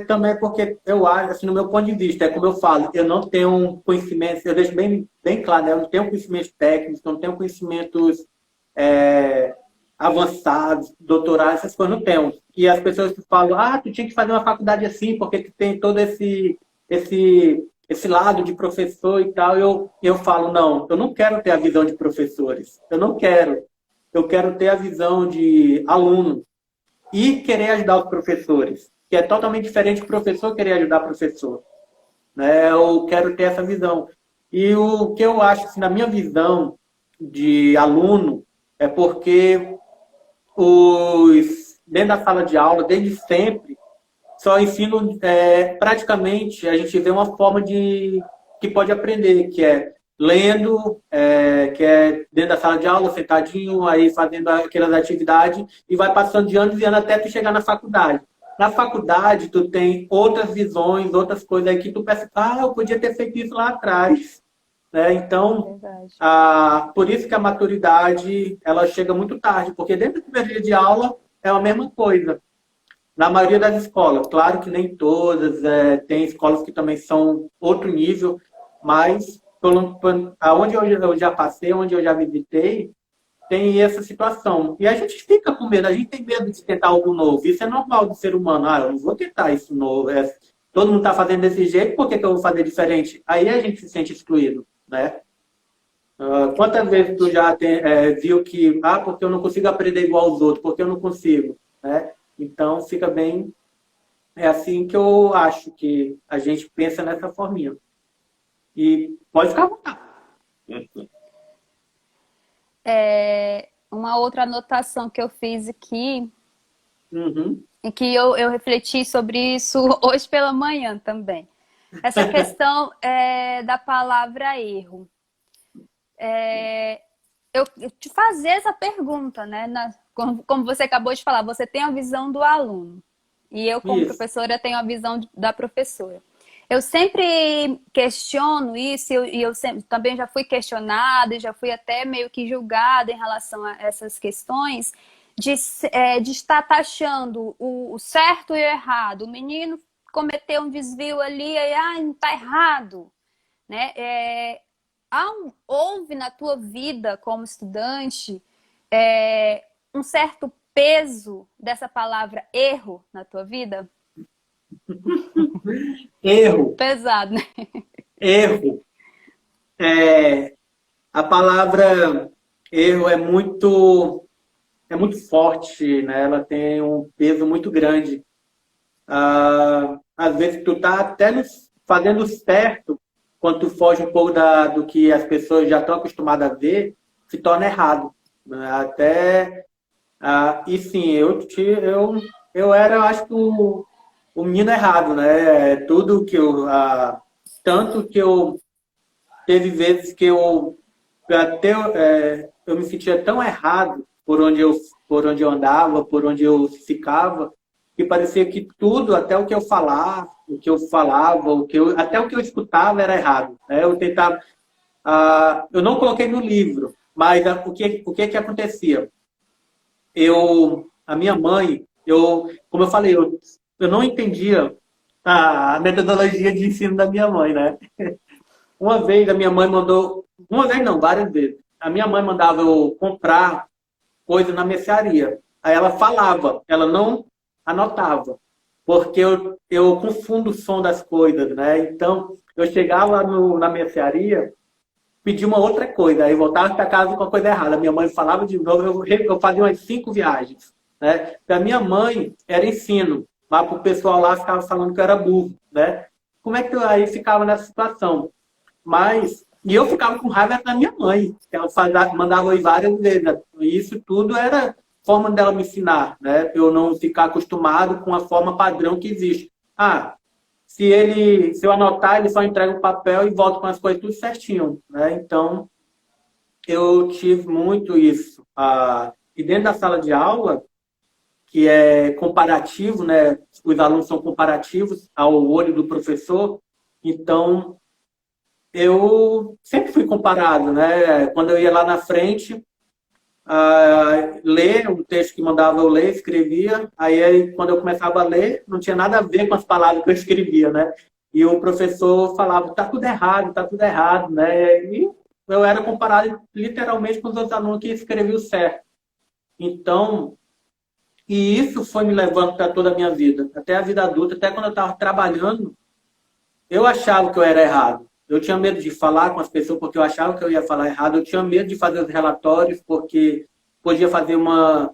também é porque eu acho, assim, no meu ponto de vista, é como eu falo, eu não tenho um conhecimento, eu deixo bem claro, né? Eu não tenho conhecimentos técnicos, não tenho conhecimentos é, avançados, doutorados, essas coisas não tenho. E as pessoas falam, tu tinha que fazer uma faculdade assim, porque tu tem todo esse lado de professor e tal. Eu falo, não, eu não quero ter a visão de professores, eu não quero. Eu quero ter a visão de aluno e querer ajudar os professores, que é totalmente diferente do professor querer ajudar o professor. Né? Eu quero ter essa visão. E o que eu acho, assim, na minha visão de aluno, é porque dentro da sala de aula, desde sempre, só ensino praticamente, a gente vê uma forma de que pode aprender, que é lendo, que é dentro da sala de aula, sentadinho, aí fazendo aquelas atividades, e vai passando de anos e anos até tu chegar na faculdade. Na faculdade, tu tem outras visões, outras coisas aí que tu pensa, eu podia ter feito isso lá atrás. Né? Então, Verdade. por isso que a maturidade ela chega muito tarde, porque dentro do primeiro dia de aula é a mesma coisa. Na maioria das escolas, claro que nem todas, tem escolas que também são outro nível, mas aonde eu já passei, onde eu já visitei, tem essa situação. E a gente fica com medo, a gente tem medo de tentar algo novo. Isso é normal do ser humano. Eu não vou tentar isso novo. Todo mundo está fazendo desse jeito, por que, que eu vou fazer diferente? Aí a gente se sente excluído, né? Quantas vezes tu Verdade. já viu que, porque eu não consigo aprender igual aos outros, porque eu não consigo, né? Então fica bem, é assim que eu acho que a gente pensa nessa forminha. E pode ficar à vontade. Uma outra anotação que eu fiz aqui, Uhum. e que eu refleti sobre isso hoje pela manhã também. Essa questão da palavra erro. Eu te fazer essa pergunta, né? Como você acabou de falar, você tem a visão do aluno. E eu, como Isso. professora, tenho a visão da professora. Eu sempre questiono isso, e eu sempre, também já fui questionada, e já fui até meio que julgada em relação a essas questões, de estar taxando o certo e o errado. O menino cometeu um desvio ali, e não está errado. Né? Houve na tua vida como estudante um certo peso dessa palavra erro na tua vida? Erro. Pesado, né? Erro. A palavra erro é muito forte, né? Ela tem um peso muito grande. Às vezes tu tá até fazendo certo, quando tu foge um pouco do que as pessoas já estão acostumadas a ver, se torna errado. Né? E sim, eu era, eu acho que o menino errado, né? Tudo que tanto que eu teve vezes que eu me sentia tão errado por onde eu, por onde eu andava, por onde eu ficava, que parecia que tudo, até o que eu falava, até o que eu escutava era errado, né? Eu tentava, eu não coloquei no livro, mas o que acontecia? A minha mãe, como eu falei, eu não entendia a metodologia de ensino da minha mãe, né? Uma vez a minha mãe mandou, uma vez não, várias vezes, a minha mãe mandava eu comprar coisa na mercearia. Aí ela falava, ela não anotava, porque eu confundo o som das coisas, né? Então, eu chegava na mercearia, pedia uma outra coisa, aí voltava para casa com a coisa errada. Minha mãe falava de novo, eu fazia umas 5 viagens, né? Para minha mãe era ensino, mas para o pessoal lá ficava falando que eu era burro, né? Como é que eu aí ficava nessa situação? E eu ficava com raiva da minha mãe, que ela mandava eu ir várias vezes, né? E isso tudo era forma dela me ensinar, né? Eu não ficar acostumado com a forma padrão que existe. Se eu anotar, ele só entrega o papel e volta com as coisas tudo certinho, né? Então, eu tive muito isso. E dentro da sala de aula, que é comparativo, né? Os alunos são comparativos ao olho do professor, então eu sempre fui comparado, né? Quando eu ia lá na frente, ler um texto que mandava eu ler, escrevia, aí quando eu começava a ler, não tinha nada a ver com as palavras que eu escrevia, né? E o professor falava, tá tudo errado, né? E eu era comparado literalmente com os outros alunos que escreviam certo. Então, e isso foi me levando para toda a minha vida, até a vida adulta, até quando eu estava trabalhando, eu achava que eu era errado. Eu tinha medo de falar com as pessoas porque eu achava que eu ia falar errado. Eu tinha medo de fazer os relatórios porque podia fazer uma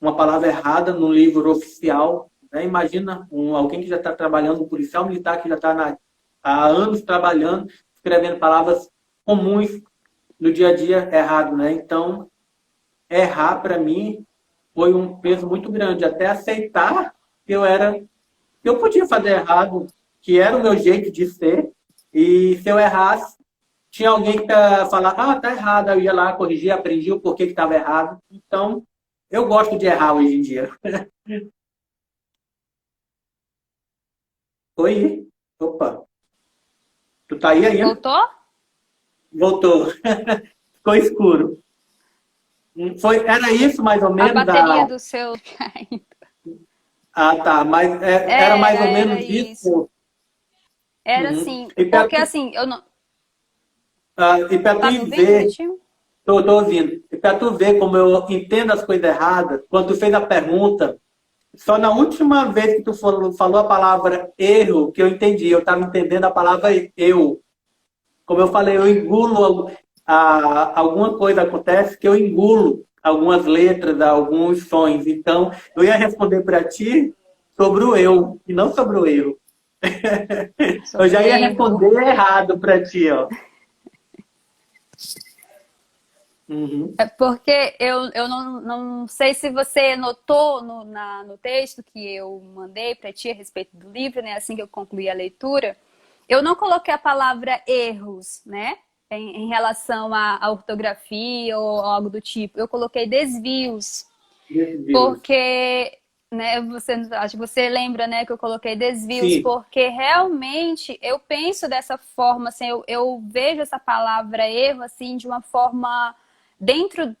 palavra errada no livro oficial. Né? Imagina alguém que já está trabalhando, um policial militar que já está há anos trabalhando, escrevendo palavras comuns no dia a dia errado. Né? Então, errar para mim foi um peso muito grande. Até aceitar que eu podia fazer errado, que era o meu jeito de ser, e se eu errasse, tinha alguém que ia falar, tá errado, eu ia lá corrigir, aprendi o porquê que estava errado. Então, eu gosto de errar hoje em dia. Oi? Opa, tu tá aí ainda? Voltou? Voltou. Ficou escuro. Era isso mais ou A menos bateria do seu. tá, mas era mais ou Era menos isso. isso. Era Uhum. assim, porque assim, eu não. E para tu Tá me ir ouvindo, ver, Vitinho? tô ouvindo. E para tu ver como eu entendo as coisas erradas, quando tu fez a pergunta, só na última vez que tu falou a palavra erro, que eu entendi. Eu estava entendendo a palavra eu. Como eu falei, eu engulo, alguma coisa acontece que eu engulo algumas letras, alguns sons. Então, eu ia responder para ti sobre o eu, e não sobre o erro. Eu Sobre já o ia erro. responder errado para ti, ó. Uhum. É porque eu não sei se você notou no texto que eu mandei para ti a respeito do livro, né? Assim que eu concluí a leitura, eu não coloquei a palavra erros, né? Em relação à ortografia ou algo do tipo. Eu coloquei desvios. Deus. Porque, né, acho que você lembra, né, que eu coloquei desvios, Sim. porque realmente eu penso dessa forma, assim, eu vejo essa palavra erro, assim, de uma forma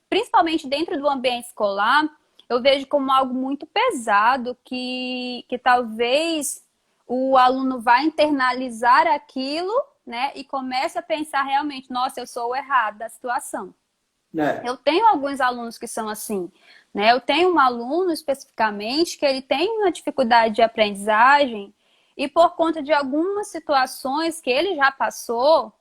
principalmente dentro do ambiente escolar, eu vejo como algo muito pesado que talvez o aluno vá internalizar aquilo, né, e comece a pensar realmente, nossa, eu sou o errado da situação. É. Eu tenho alguns alunos que são assim, né? Eu tenho um aluno especificamente que ele tem uma dificuldade de aprendizagem e por conta de algumas situações que ele já passou,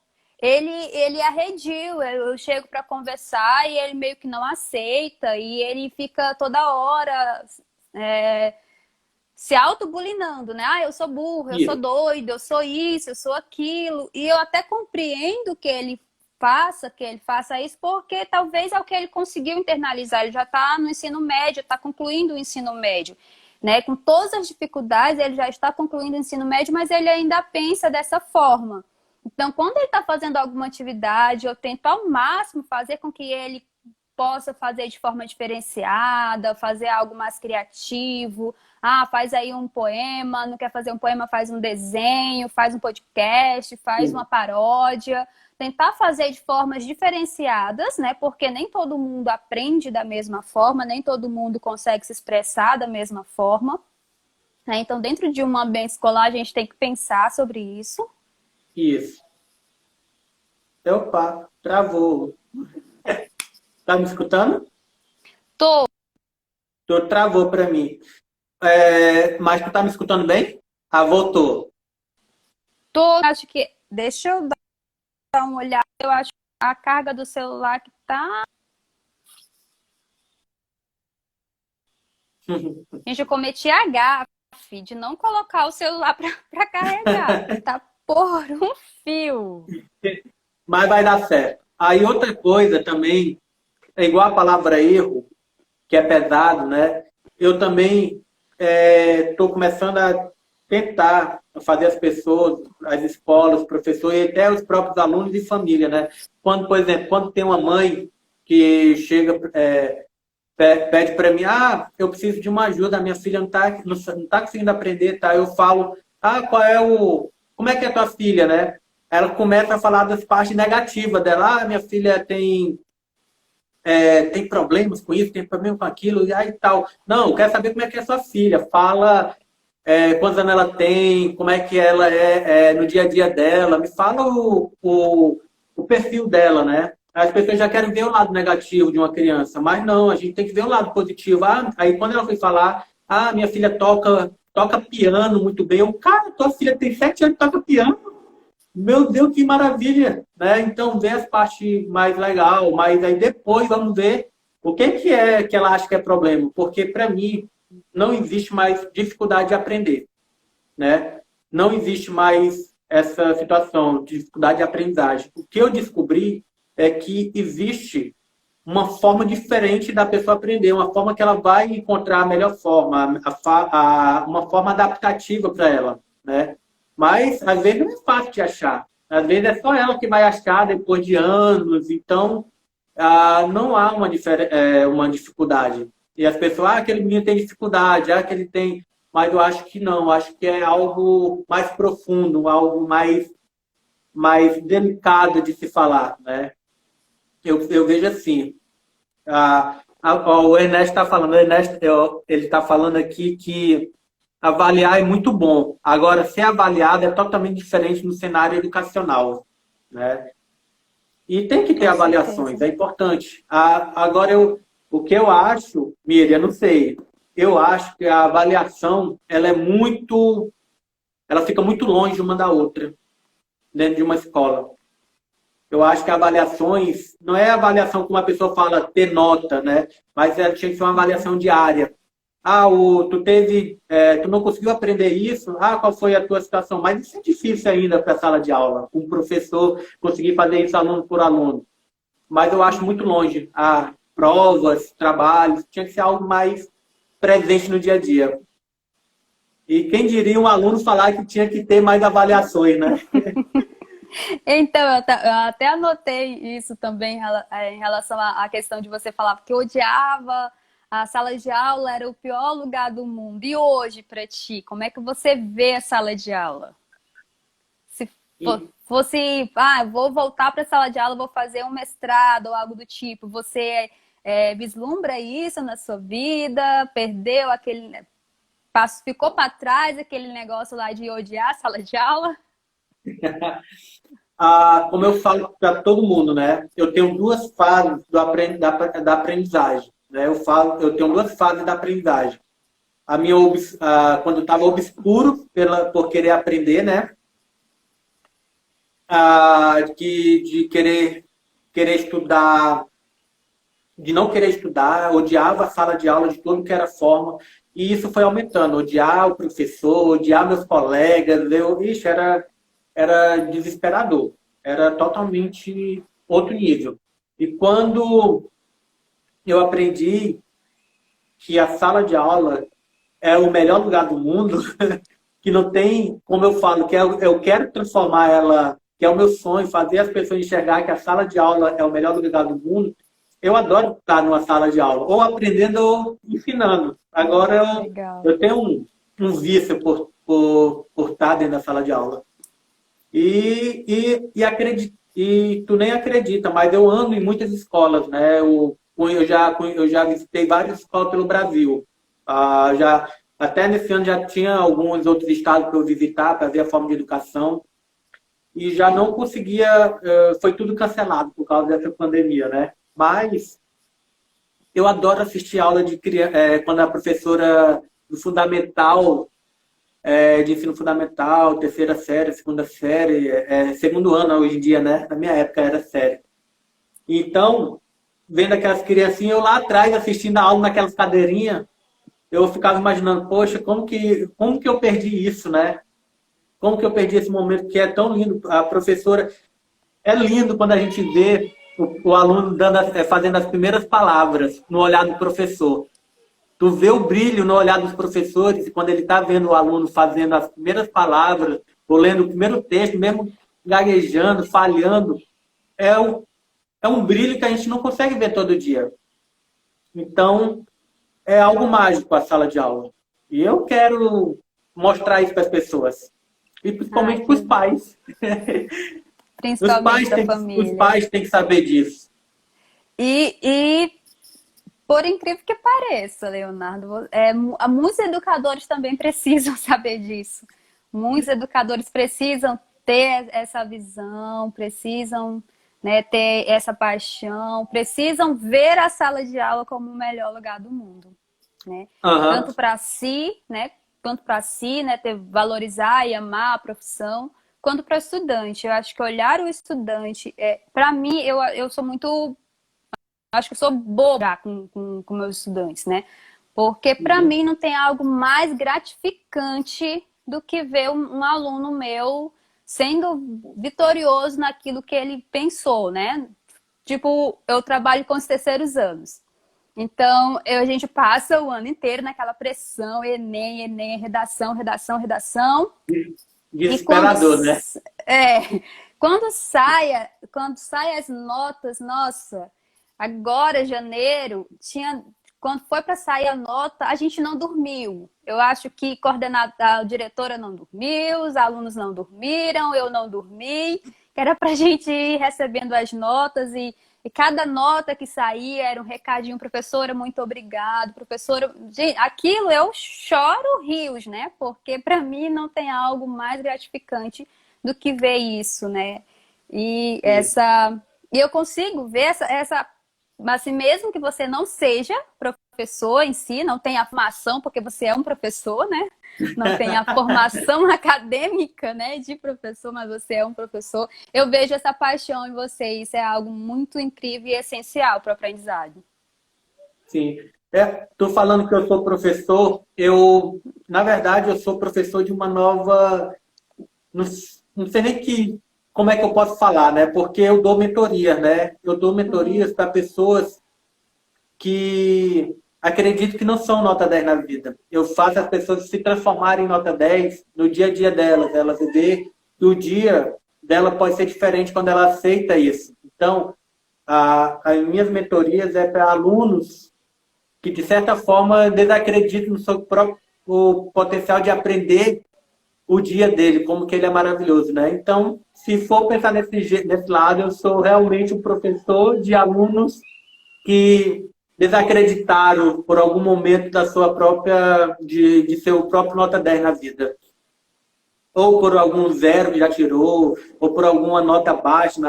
ele arredio. Eu chego para conversar e ele meio que não aceita e ele fica toda hora se autobulinando, né? Eu sou burro, eu sou Isso. doido, eu sou isso, eu sou aquilo. E eu até compreendo que ele faça isso, porque talvez é o que ele conseguiu internalizar. Ele já está no ensino médio, está concluindo o ensino médio. Né? Com todas as dificuldades, ele já está concluindo o ensino médio, mas ele ainda pensa dessa forma. Então, quando ele está fazendo alguma atividade, eu tento ao máximo fazer com que ele possa fazer de forma diferenciada, fazer algo mais criativo. Ah, faz aí um poema, não quer fazer um poema, faz um desenho, faz um podcast, faz uma paródia. Tentar fazer de formas diferenciadas, né? Porque nem todo mundo aprende da mesma forma, nem todo mundo consegue se expressar da mesma forma. Né? Então, dentro de um ambiente escolar, a gente tem que pensar sobre isso. Isso. Opa, travou. Tá me escutando? Tô, Travou para mim. Mas tu tá me escutando bem? Ah, voltou. acho que. Deixa eu dar uma olhada. Eu acho que a carga do celular que tá. Gente, eu cometi a gafe de não colocar o celular para carregar. Tá por um fio. Mas vai dar certo. Aí outra coisa também, é igual a palavra erro, que é pesado, né? Eu também estou começando a tentar fazer as pessoas, as escolas, os professores e até os próprios alunos e família, né? Quando, por exemplo, quando tem uma mãe que chega, pede para mim, eu preciso de uma ajuda, a minha filha não tá conseguindo aprender, tá? Eu falo, como é que é a tua filha, né? Ela começa a falar das partes negativas dela, minha filha tem problemas com isso, tem problema com aquilo, e aí tal. Não, eu quero saber como é que é a sua filha. Fala quantos anos ela tem, como é que ela é, no dia a dia dela. Me fala o perfil dela, né? As pessoas já querem ver o lado negativo de uma criança, mas não, a gente tem que ver o lado positivo. Aí quando ela foi falar, minha filha toca piano muito bem. Cara, tua filha tem 7 anos e toca piano. Meu Deus, que maravilha, né? Então, vê as partes mais legal, mas aí depois vamos ver o que é que ela acha que é problema. Porque, para mim, não existe mais dificuldade de aprender, né? Não existe mais essa situação de dificuldade de aprendizagem. O que eu descobri é que existe uma forma diferente da pessoa aprender, uma forma que ela vai encontrar a melhor forma, uma forma adaptativa para ela, né? Mas, às vezes, não é fácil de achar. Às vezes, é só ela que vai achar depois de anos. Então, não há uma dificuldade. E as pessoas, aquele menino tem dificuldade, que ele tem... Mas eu acho que não. Eu acho que é algo mais profundo, algo mais delicado de se falar, né? Eu vejo assim. O Ernesto está falando. Ele está falando aqui que avaliar é muito bom. Agora, ser avaliado é totalmente diferente no cenário educacional, né? E tem que ter Com avaliações, certeza. é importante. Agora, o que eu acho, Miriam, não sei, eu acho que a avaliação, ela fica muito longe uma da outra, dentro de uma escola. Eu acho que avaliações, não é avaliação como a pessoa fala, ter nota, né? Mas tinha que ser uma avaliação diária. Tu não conseguiu aprender isso? Qual foi a tua situação? Mas isso é difícil ainda para a sala de aula, um professor conseguir fazer isso aluno por aluno. Mas eu acho muito longe. Provas, trabalhos, tinha que ser algo mais presente no dia a dia. E quem diria um aluno falar que tinha que ter mais avaliações, né? Então, eu até anotei isso também em relação à questão de você falar, porque eu odiava a sala de aula, era o pior lugar do mundo. E hoje, para ti, como é que você vê a sala de aula? Se fosse, vou voltar para a sala de aula, vou fazer um mestrado ou algo do tipo, você vislumbra isso na sua vida? Perdeu ficou para trás aquele negócio lá de odiar a sala de aula? Como eu falo para todo mundo, né? Eu tenho duas fases da aprendizagem. Né? Eu tenho duas fases da aprendizagem. Quando estava obscuro por querer aprender, né? De querer estudar, de não querer estudar, odiava a sala de aula de todo que era forma. E isso foi aumentando. Odiar o professor, odiar meus colegas. Era desesperador. Era totalmente outro nível. E quando eu aprendi que a sala de aula é o melhor lugar do mundo, que não tem, como eu falo, que eu quero transformar ela, que é o meu sonho, fazer as pessoas enxergar que a sala de aula é o melhor lugar do mundo, eu adoro estar numa sala de aula, ou aprendendo ou ensinando. Agora Legal. eu tenho um vício por estar dentro da sala de aula. E tu nem acredita, mas eu ando em muitas escolas, né? Eu já visitei várias escolas pelo Brasil. Até nesse ano já tinha alguns outros estados para eu visitar, para ver a forma de educação. E já não conseguia, foi tudo cancelado por causa dessa pandemia, né? Mas eu adoro assistir aula de criança, quando a professora do fundamental, de ensino fundamental, terceira série, segunda série, segundo ano hoje em dia, né? Na minha época era série. Então, vendo aquelas criancinhas, eu lá atrás assistindo a aula naquelas cadeirinhas, eu ficava imaginando, poxa, como que eu perdi isso, né? Como que eu perdi esse momento que é tão lindo? A professora, é lindo quando a gente vê o aluno fazendo as primeiras palavras no olhar do professor. Tu vê o brilho no olhar dos professores quando ele está vendo o aluno fazendo as primeiras palavras, ou lendo o primeiro texto, mesmo gaguejando, falhando. É, um- é um brilho que a gente não consegue ver todo dia. Então, é algo mágico a sala de aula. E eu quero mostrar isso para as pessoas. E Ah, principalmente para os pais. principalmente para a Os família. pais têm que saber disso. E por incrível que pareça, Leonardo, muitos educadores também precisam saber disso. Muitos educadores precisam ter essa visão, precisam, né, ter essa paixão, precisam ver a sala de aula como o melhor lugar do mundo, né? Aham. Tanto para si, né, quanto para si, né, valorizar e amar a profissão, quanto para o estudante. Eu acho que olhar o estudante, para mim, eu sou muito, acho que eu sou boba com meus estudantes, né? Porque para Uhum. mim não tem algo mais gratificante do que ver um aluno meu sendo vitorioso naquilo que ele pensou, né? Tipo, eu trabalho com os terceiros anos. Então, a gente passa o ano inteiro naquela pressão, Enem, Enem, redação, redação, redação. E Desesperador, né? é, quando sai as notas, nossa, agora janeiro tinha, quando foi para sair a nota, a gente não dormiu. Eu acho que a diretora não dormiu, os alunos não dormiram, eu não dormi, que era para a gente ir recebendo as notas e cada nota que saía era um recadinho, professora, muito obrigado, professora. Gente, aquilo eu choro rios, né? Porque para mim não tem algo mais gratificante do que ver isso, né? E Isso. e eu consigo ver mas assim, mesmo que você não seja professor em si, não tenha a formação, porque você é um professor, né? Não tem a formação acadêmica, né, de professor, mas você é um professor. Eu vejo essa paixão em você, isso é algo muito incrível e essencial para o aprendizado. Sim. Tô falando que eu sou professor, na verdade, eu sou professor de uma nova. Não, não sei nem como é que eu posso falar, né? Porque eu dou mentoria, né? Eu dou mentorias para pessoas que acredito que não são nota 10 na vida. Eu faço as pessoas se transformarem em nota 10 no dia a dia delas. Elas ver que o dia dela pode ser diferente quando ela aceita isso. Então, as minhas mentorias é para alunos que, de certa forma, desacreditam no seu próprio o potencial de aprender o dia dele, como que ele é maravilhoso, né? Então, se for pensar nesse lado, eu sou realmente um professor de alunos que desacreditaram por algum momento da sua própria, de seu próprio nota 10 na vida. Ou por algum zero que já tirou, ou por alguma nota baixa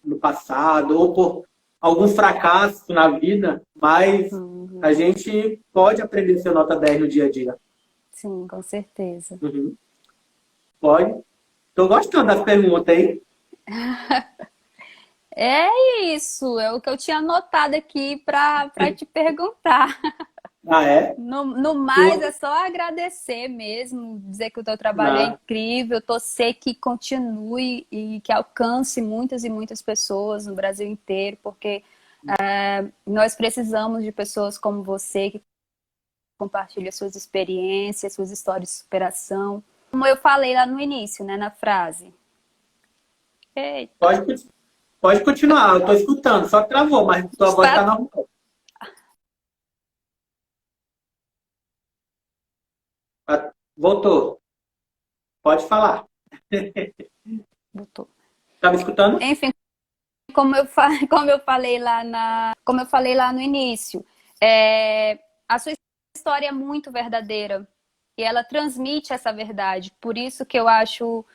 no passado, ou por algum fracasso na vida, mas Uhum. a gente pode aprender a ser nota 10 no dia a dia. Sim, com certeza. Uhum. Pode. Estou gostando das perguntas, hein? É isso, é o que eu tinha anotado aqui para te perguntar. Ah, é? No mais, é Tu... só agradecer mesmo, dizer que o teu trabalho é Ah, incrível, torcer que continue e que alcance muitas e muitas pessoas no Brasil inteiro, porque nós precisamos de pessoas como você que compartilham suas experiências, suas histórias de superação. Como eu falei lá no início, né, na frase. Eita. pode, Pode continuar, eu estou escutando, só travou, mas tua voz está Está... normal. Voltou, pode falar. Voltou. Tá me escutando? Enfim, como eu falei lá no início, a sua história é muito verdadeira e ela transmite essa verdade. Por isso que eu acho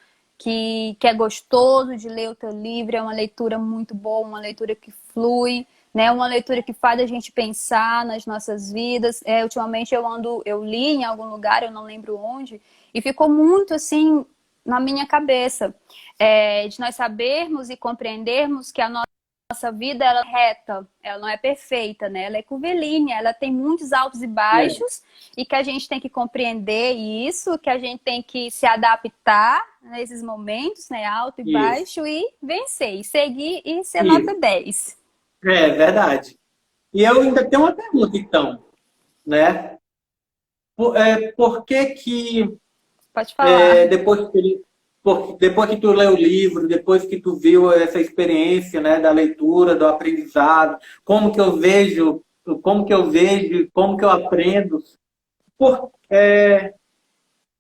que é gostoso de ler o teu livro, é uma leitura muito boa, uma leitura que flui, né? Uma leitura que faz a gente pensar nas nossas vidas. Ultimamente eu li em algum lugar, eu não lembro onde, e ficou muito assim na minha cabeça, de nós sabermos e compreendermos que a nossa vida ela é reta, ela não é perfeita, né? Ela é curvilínea, ela tem muitos altos e É, baixos e que a gente tem que compreender isso, que a gente tem que se adaptar nesses momentos, né? Alto e isso, baixo e vencer, e seguir e ser isso. nota 10. É verdade. E eu ainda tenho uma pergunta, então, né? Por que que Pode falar. depois que depois que tu leu o livro, depois que tu viu essa experiência, né, da leitura, do aprendizado, como que eu aprendo, por,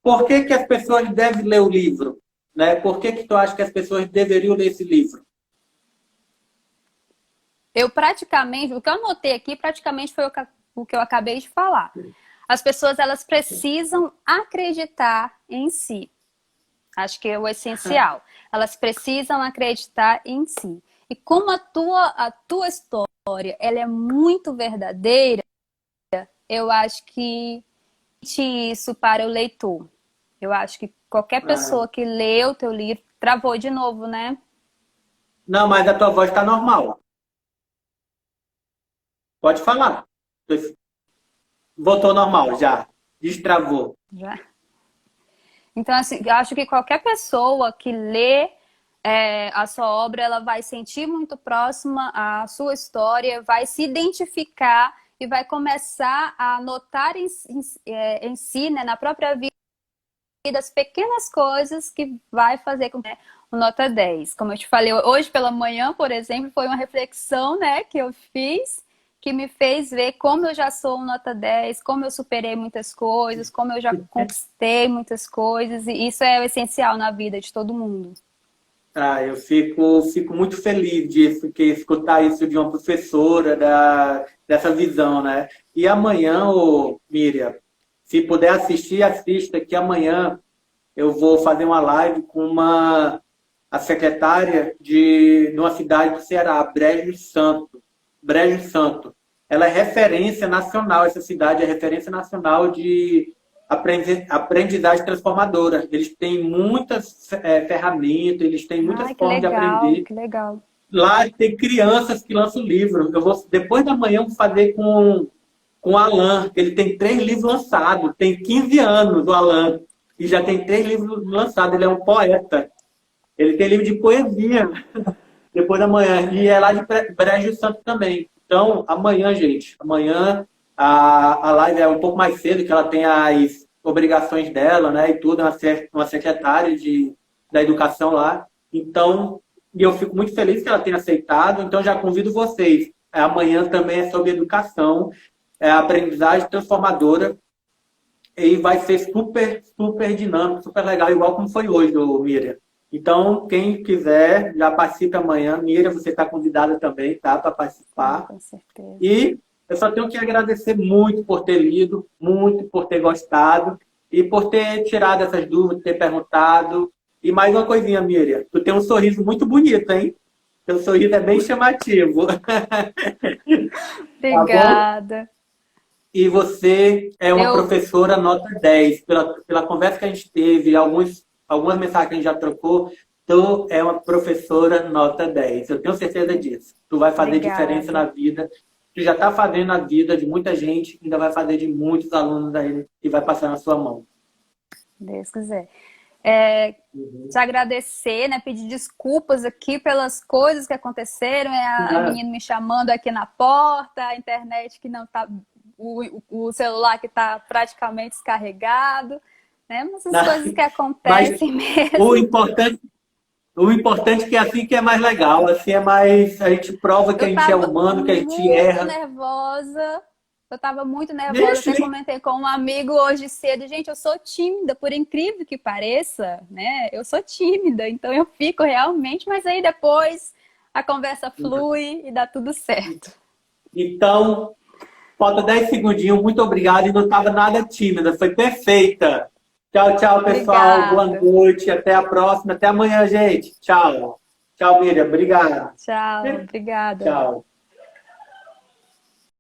por que que as pessoas devem ler o livro, né? Por que que tu acha que as pessoas deveriam ler esse livro? O que eu anotei aqui praticamente foi o que eu acabei de falar. As pessoas elas precisam acreditar em si. Acho que é o essencial. Elas precisam acreditar em si. E como a tua história ela é muito verdadeira, eu acho que isso para o leitor. Eu acho que qualquer Ah, pessoa que lê o teu livro travou de novo, né? não, mas a tua voz está normal. Pode falar. Voltou normal já. Destravou. Já. Então, assim, eu acho que qualquer pessoa que lê a sua obra, ela vai sentir muito próxima à sua história, vai se identificar e vai começar a notar em si, né, na própria vida, as pequenas coisas que vai fazer com que o nota 10. Como eu te falei, hoje pela manhã, por exemplo, foi uma reflexão, né, que eu fiz, que me fez ver como eu já sou um nota 10, como eu superei muitas coisas, como eu já conquistei muitas coisas, e isso é o essencial na vida de todo mundo. Ah, eu fico muito feliz escutar isso de uma professora dessa visão, né? E amanhã, Miriam, se puder assistir, assista, que amanhã eu vou fazer uma live com a secretária de uma cidade do Ceará, Brejo Santo. Brejo Santo. Ela é referência nacional, essa cidade é referência nacional de aprendizagem transformadora. Eles têm muitas ferramentas, eles têm muitas Ai, que formas de legal, aprender. que legal. Lá tem crianças que lançam livros. Depois da manhã, eu vou fazer com o Alan. Ele tem 3 livros lançados. Tem 15 anos, o Alan. E já tem 3 livros lançados. Ele é um poeta. Ele tem livro de poesia depois da manhã. E é lá de Brejo Santo também. Então, amanhã, gente. Amanhã a live é um pouco mais cedo, que ela tem as obrigações dela, né? E tudo, uma secretária da educação lá. Então, e eu fico muito feliz que ela tenha aceitado. Então, já convido vocês. Amanhã também é sobre educação, aprendizagem transformadora. E vai ser super, super dinâmico, super legal, igual como foi hoje, Miriam. Então, quem quiser, já participe amanhã. Miriam, você está convidada também, tá? Para Sim, participar. com certeza. E eu só tenho que agradecer muito por ter lido, muito por ter gostado e por ter tirado essas dúvidas, ter perguntado. E mais uma coisinha, Miriam. Tu tem um sorriso muito bonito, hein? Teu sorriso é bem chamativo. Tá bom? Obrigada. E você é uma Eu, professora nota 10. Pela conversa que a gente teve, algumas mensagens que a gente já trocou, tu é uma professora nota 10. Eu tenho certeza disso. Tu vai fazer diferença obrigada. na vida. Tu já está fazendo na vida de muita gente, ainda vai fazer de muitos alunos aí que vai passar na sua mão. Deus quiser. É, Uhum. te agradecer, né? Pedir desculpas aqui pelas coisas que aconteceram. A Ah, menina me chamando aqui na porta, a internet que não tá. O celular que está praticamente descarregado, né? Mas essas coisas que Mas acontecem o mesmo. importante, O importante é que é assim que é mais legal, assim é mais. A gente prova que a Eu gente é tava humano, que a gente muito erra. nervosa. Eu tava muito nervosa. Deixa, Até comentei com um amigo hoje cedo. Gente, eu sou tímida, por incrível que pareça, né? Eu sou tímida, então eu fico realmente, mas aí depois a conversa flui e dá tudo certo. então, falta 10 segundinhos. Muito obrigado. E não estava nada tímida. Foi perfeita. Tchau, tchau, pessoal. Boa Obrigada. noite. Até a próxima. Até amanhã, gente. Tchau. Tchau, Miriam. Obrigado. Tchau, obrigada. Tchau.